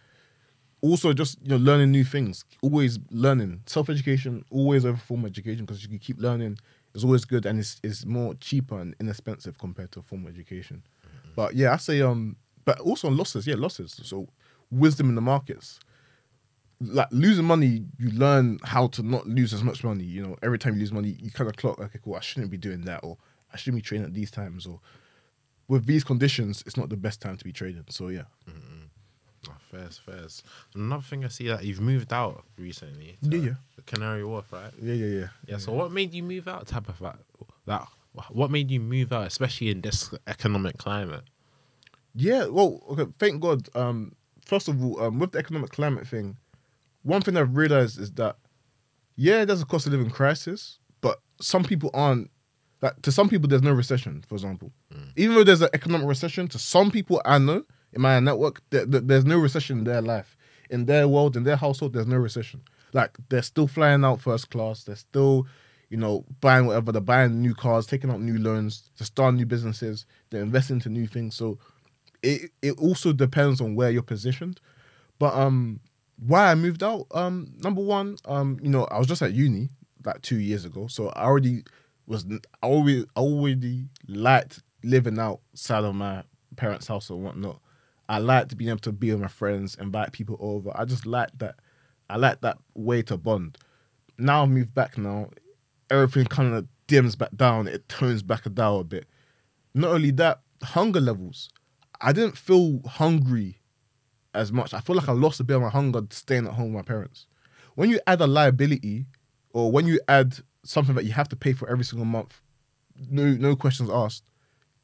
Also, just learning new things. Always learning. Self-education, always over formal education, because you can keep learning. It's always good, and it's more cheaper and inexpensive compared to formal education. But yeah, I say but also on losses. Yeah, losses. So wisdom in the markets. Like losing money, you learn how to not lose as much money. Every time you lose money, you kind of clock, okay, cool, I shouldn't be doing that, or I shouldn't be trading at these times, or with these conditions, it's not the best time to be trading. So yeah.
Oh, fairs. Another thing I see that you've moved out recently.
Yeah.
The Canary Wharf, right?
Yeah.
So what made you move out? What made you move out, especially in this economic climate?
Yeah, well, okay, thank God. First of all, with the economic climate thing, one thing I've realized is that, yeah, there's a cost of living crisis, but some people aren't, like, to some people, there's no recession, for example. Even though there's an economic recession, to some people I know in my network, there's no recession in their life. In their world, in their household, there's no recession. Like, they're still flying out first class. They're still, buying whatever. They're buying new cars, taking out new loans, to start new businesses. They're investing into new things. So it also depends on where you're positioned. But why I moved out, number one, I was just at uni like 2 years ago. So I already liked living outside of my parents' house or whatnot. I liked being able to be with my friends, invite people over. I just liked that. I like that way to bond. Now I've moved back now, everything kind of dims back down. It tones back down a bit. Not only that, hunger levels. I didn't feel hungry as much. I feel like I lost a bit of my hunger staying at home with my parents. When you add a liability, or when you add something that you have to pay for every single month, no questions asked,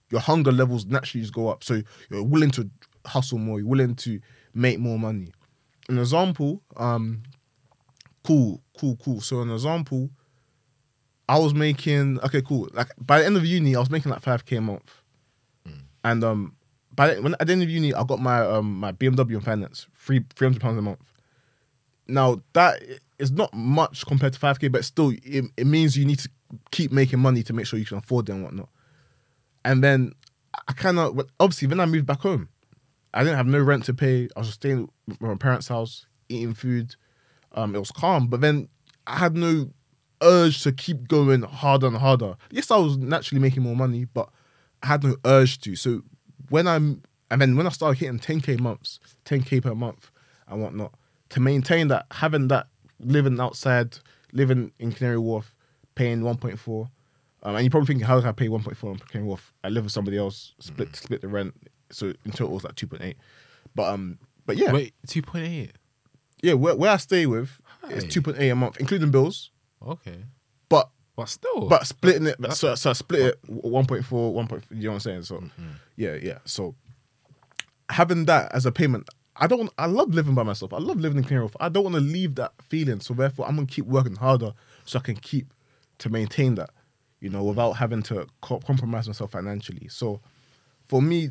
your hunger levels naturally just go up. So you're willing to hustle more. You're willing to make more money. An example, cool. So an example, I was making, okay, cool. Like by the end of uni, I was making like 5K a month. And at the end of uni, I got my my BMW on finance, £300 a month. Now that is not much compared to 5K, but still, it means you need to keep making money to make sure you can afford it and whatnot. And then I kind of, obviously, when I moved back home, I didn't have no rent to pay. I was just staying at my parents' house, eating food. It was calm, but then I had no urge to keep going harder and harder. Yes, I was naturally making more money, but I had no urge to. So when I started hitting 10K per month and whatnot, to maintain that, having that, living outside, living in Canary Wharf, paying 1.4, and you're probably thinking, how did I pay 1.4 on Canary Wharf? I live with somebody else, split the rent. So in total, it was like 2.8. But yeah.
Wait, 2.8?
Yeah, where I stay with is 2.8 a month, including bills.
Okay.
But But splitting it, so I split it 1.4, 1. You know what I'm saying? So yeah. So having that as a payment, I love living by myself. I love living in clean roof. I don't want to leave that feeling. So therefore, I'm gonna keep working harder so I can keep to maintain that, without having to compromise myself financially. So for me,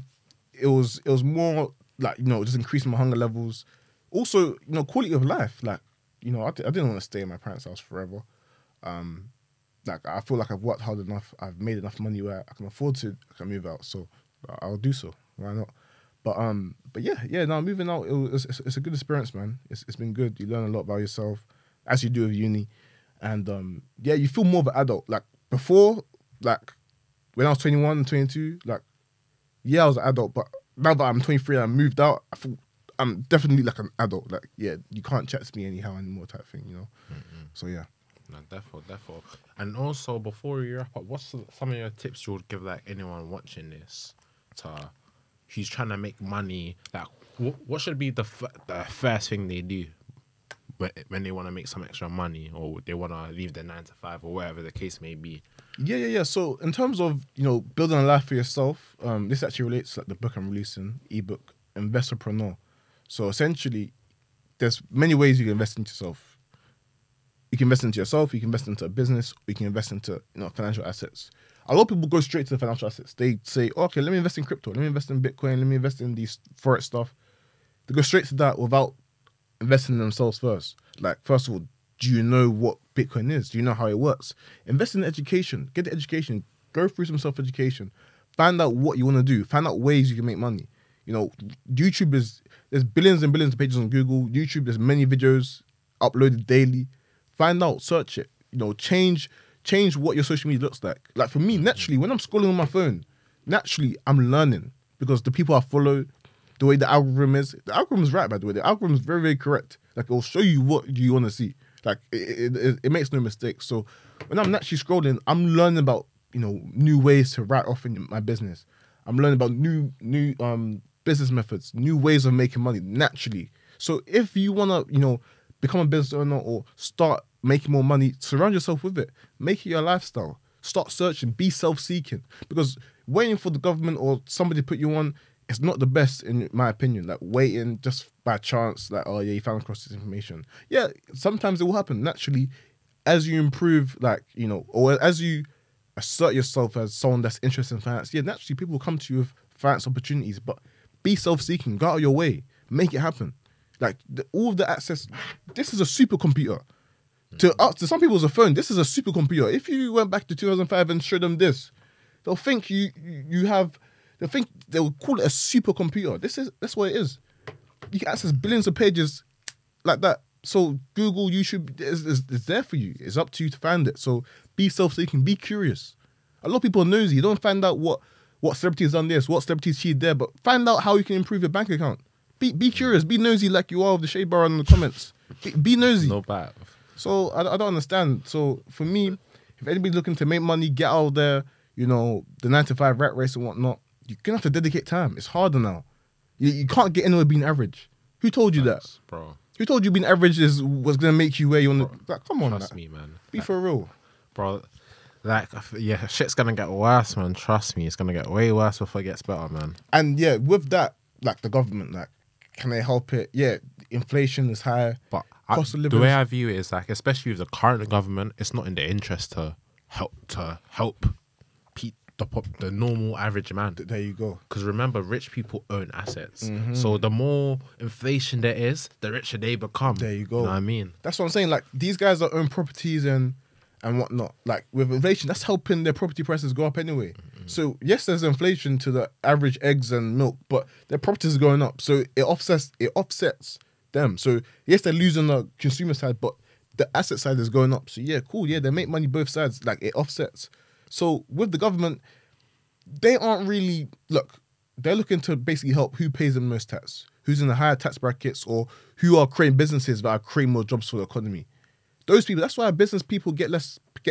it was more like, just increasing my hunger levels. Also, quality of life. Like, I didn't want to stay in my parents' house forever. Like, I feel like I've worked hard enough. I've made enough money where I can afford to. I can move out. So I'll do so. Why not? But yeah. Now moving out, it's a good experience, man. It's been good. You learn a lot about yourself, as you do with uni, and you feel more of an adult. Like before, like when I was 21, 22, like I was an adult. But now that I'm 23 and I moved out, I feel I'm definitely like an adult. Like you can't chat to me anyhow anymore, type thing. So yeah.
No, therefore. And also, before we wrap up, what's some of your tips you would give like anyone watching this who's trying to make money? Like, what should be the first thing they do when they want to make some extra money, or they want to leave their 9 to 5, or whatever the case may be?
Yeah. So in terms of building a life for yourself, this actually relates to like the book I'm releasing, ebook, Investorpreneur. So essentially, there's many ways you can invest into yourself. You can invest into yourself, you can invest into a business, or you can invest into financial assets. A lot of people go straight to the financial assets. They say, okay, let me invest in crypto, let me invest in Bitcoin, let me invest in these forex stuff. They go straight to that without investing in themselves first. Like, first of all, do you know what Bitcoin is? Do you know how it works? Invest in education, get the education, go through some self-education, find out what you want to do, find out ways you can make money. YouTube there's billions and billions of pages on Google. YouTube, there's many videos uploaded daily. Find out, search it, change what your social media looks like. Like for me, naturally, when I'm scrolling on my phone, naturally, I'm learning because the people I follow, the way the algorithm is right, by the way. The algorithm is very, very correct. Like, it'll show you what you want to see. Like, it makes no mistakes. So when I'm naturally scrolling, I'm learning about, new ways to write off in my business. I'm learning about new business methods, new ways of making money naturally. So if you want to, become a business owner or start making more money, surround yourself with it. Make it your lifestyle. Start searching. Be self-seeking. Because waiting for the government or somebody to put you on, it's not the best, in my opinion. Like, waiting just by chance, like, oh yeah, you found across this information. Yeah, sometimes it will happen naturally as you improve, like, or as you assert yourself as someone that's interested in finance. Yeah, naturally people will come to you with finance opportunities, but be self-seeking. Go out of your way. Make it happen. Like, all of the access, this is a supercomputer. To some people, it's a phone. This is a supercomputer. If you went back to 2005 and showed them this, they'll think they'll call it a supercomputer. That's what it is. You can access billions of pages like that. So Google, YouTube is there for you. It's up to you to find it. So be self-seeking, be curious. A lot of people are nosy. You don't find out what celebrity's done this, what celebrity's cheated there, but find out how you can improve your bank account. Be curious, be nosy like you are with the shade bar in the comments. Be nosy.
No bad.
So I don't understand. So for me, if anybody's looking to make money, get out there, the 9 to 5 rat race and whatnot, you're going to have to dedicate time. It's harder now. You can't get anywhere being average. Who told you that?
Bro.
Who told you being average was going to make you where you want to... Like, come on.
Trust me, man.
Be for real.
Bro, shit's going to get worse, man. Trust me. It's going to get way worse before it gets better, man.
And yeah, with that, like the government, like, can they help it? Yeah, inflation is high. But cost of living.
The way I view it is like, especially with the current government, it's not in their interest to help the normal average man.
There you go.
Because remember, rich people own assets.
Mm-hmm.
So the more inflation there is, the richer they become.
There you go.
You know what I mean?
That's what I'm saying. Like, these guys that own properties and whatnot, like with inflation, that's helping their property prices go up anyway. Mm-hmm. So yes, there's inflation to the average eggs and milk, but their properties are going up. So it offsets them. So yes, they're losing the consumer side, but the asset side is going up. So yeah, cool. Yeah, they make money both sides. Like, it offsets. So with the government, they aren't really they're looking to basically help who pays the most tax, who's in the higher tax brackets, or who are creating businesses that are creating more jobs for the economy. Those people, that's why business people get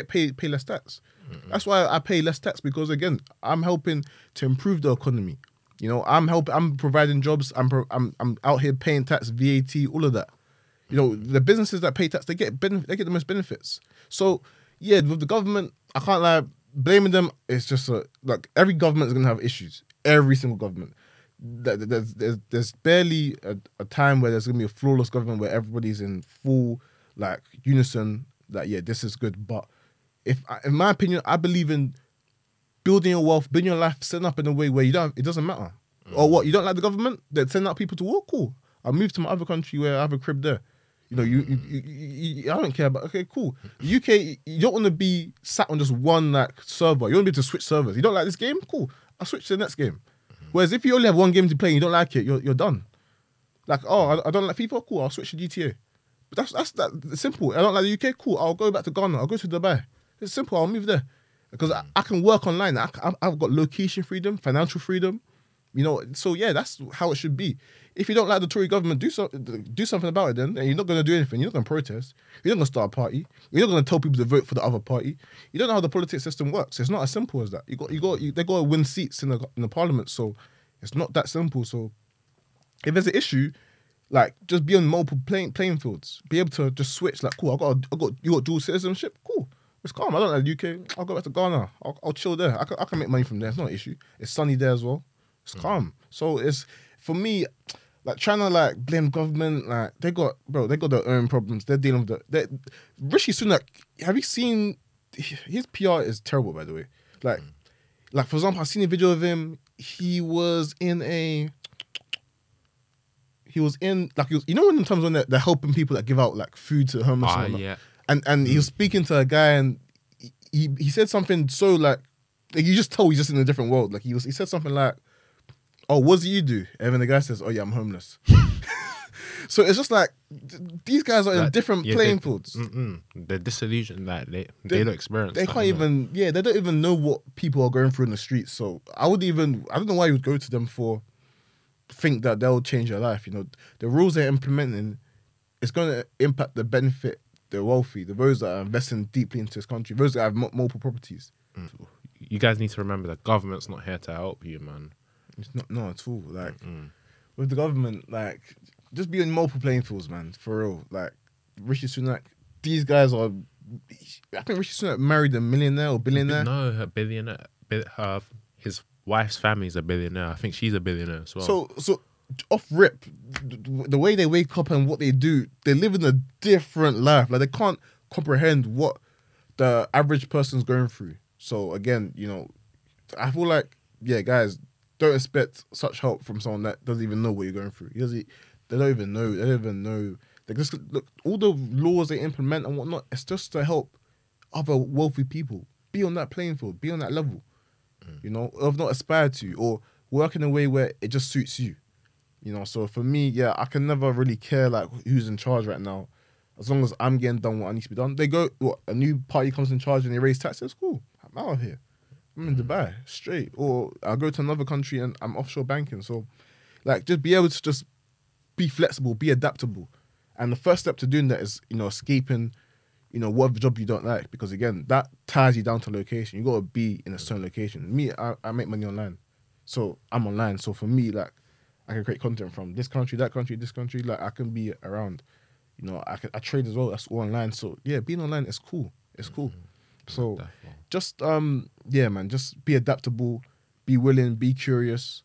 pay less tax. Mm-hmm. That's why I pay less tax, because again, I'm helping to improve the economy. I'm providing jobs. I'm out here paying tax, VAT, all of that. The businesses that pay tax, they get the most benefits. So yeah, with the government, I can't lie. Blaming them is just like every government is gonna have issues. Every single government. There's barely a time where there's gonna be a flawless government where everybody's in full like unison that yeah, this is good. But in my opinion, I believe in building your wealth, building your life, setting up in a way where it doesn't matter. Or what, you don't like the government? They're sending out people to work, cool. I'll move to my other country where I have a crib there. You know, I don't care, but okay, cool. The UK, you don't want to be sat on just one like server. You want to be able to switch servers. You don't like this game? Cool. I'll switch to the next game. Whereas if you only have one game to play and you don't like it, you're done. Like, oh, I don't like FIFA? Cool, I'll switch to GTA. But that's simple. I don't like the UK? Cool, I'll go back to Ghana. I'll go to Dubai. It's simple, I'll move there. Because I can work online. I've got location freedom, financial freedom. You know, so yeah, that's how it should be. If you don't like the Tory government, do something about it then. And you're not going to do anything. You're not going to protest. You're not going to start a party. You're not going to tell people to vote for the other party. You don't know how the politics system works. It's not as simple as that. They got to win seats in the parliament. So it's not that simple. So if there's an issue, like just be on multiple playing fields. Be able to just switch. Like, cool, you got dual citizenship. Cool. It's calm. I don't like the UK. I'll go back to Ghana. I'll chill there. I can make money from there. It's not an issue. It's sunny there as well. It's calm. So it's, for me, like trying to like blame government, like they got their own problems. They're dealing with Rishi Sunak. Have you seen his PR is terrible, by the way. Like for example, I seen a video of him. He was in like you know when times when they're helping people that give out like food to homeless.
Yeah.
And he was speaking to a guy and he said something so like you just tell he's just in a different world. Like he said something like, oh, what do you do? And then the guy says, oh yeah, I'm homeless. So it's just like these guys are in different playing fields.
They're disillusioned that they don't experience.
They can't even they don't even know what people are going through in the streets. So I don't know why you would go to them for think that they'll change your life. You know, the rules they're implementing, it's going to impact the benefit the wealthy, those that are investing deeply into this country, those that have multiple properties.
You guys need to remember that government's not here to help you, man.
It's not at all. Like with the government, like just be on multiple playing fields, man. For real. Like Rishi Sunak, these guys are. I think Rishi Sunak married a millionaire or billionaire.
No, a billionaire. His wife's family's a billionaire. I think she's a billionaire as well.
So off rip, the way they wake up and what they do, they live in a different life. Like they can't comprehend what the average person's going through. So again, you know, I feel like guys, don't expect such help from someone that doesn't even know what you're going through. They don't even know. They don't even know. They just look, all the laws they implement and whatnot. It's just to help other wealthy people be on that playing field, be on that level. You know, or not aspire to, or work in a way where it just suits you. You know, so for me, I can never really care like who's in charge right now. As long as I'm getting done what I need to be done. They go, a new party comes in charge and they raise taxes, cool. I'm out of here. I'm in Dubai, straight. Or I'll go to another country and I'm offshore banking. So, like, just be able to just be flexible, be adaptable. And the first step to doing that is, you know, escaping, you know, whatever job you don't like. Because, again, that ties you down to location. You got to be in a certain location. Me, I make money online. So, I'm online. So, for me, like, I can create content from this country, that country, this country. Like, I can be around. You know, I trade as well. That's all online. So, yeah, being online is cool. It's cool. So, just, man, just be adaptable, be willing, be curious.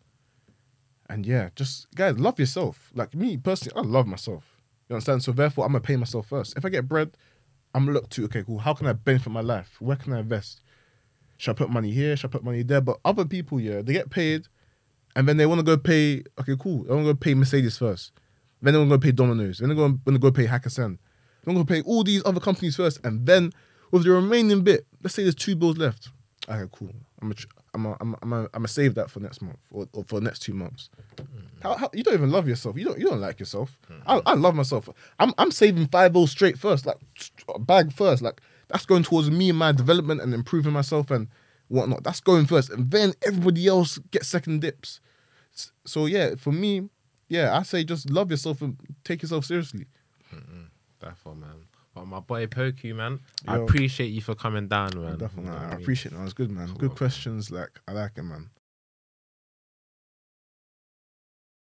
And, just, guys, love yourself. Like, me, personally, I love myself. You understand? So, therefore, I'm going to pay myself first. If I get bread, I'm going to look to, okay, cool, how can I benefit my life? Where can I invest? Should I put money here? Should I put money there? But other people, they get paid, and then they want to go pay, okay, cool, they want to go pay Mercedes first. Then they want to go pay Domino's. Then they're going to go pay Hakkasan. They're going to pay all these other companies first. And then with the remaining bit, let's say there's 2 bills left. Okay, cool. I'm gonna save that for next month or for the next 2 months. How you don't even love yourself. You don't like yourself. I love myself. I'm saving 5 bills straight first, like a bag first. Like that's going towards me and my development and improving myself and whatnot. That's going first, and then everybody else gets second dips. So for me, I say just love yourself and take yourself seriously.
Definitely, man. But my boy Poku, man, I appreciate you for coming down, man.
Definitely, I appreciate it. Man. It's good, man. Cool. Good questions. Like I like it, man.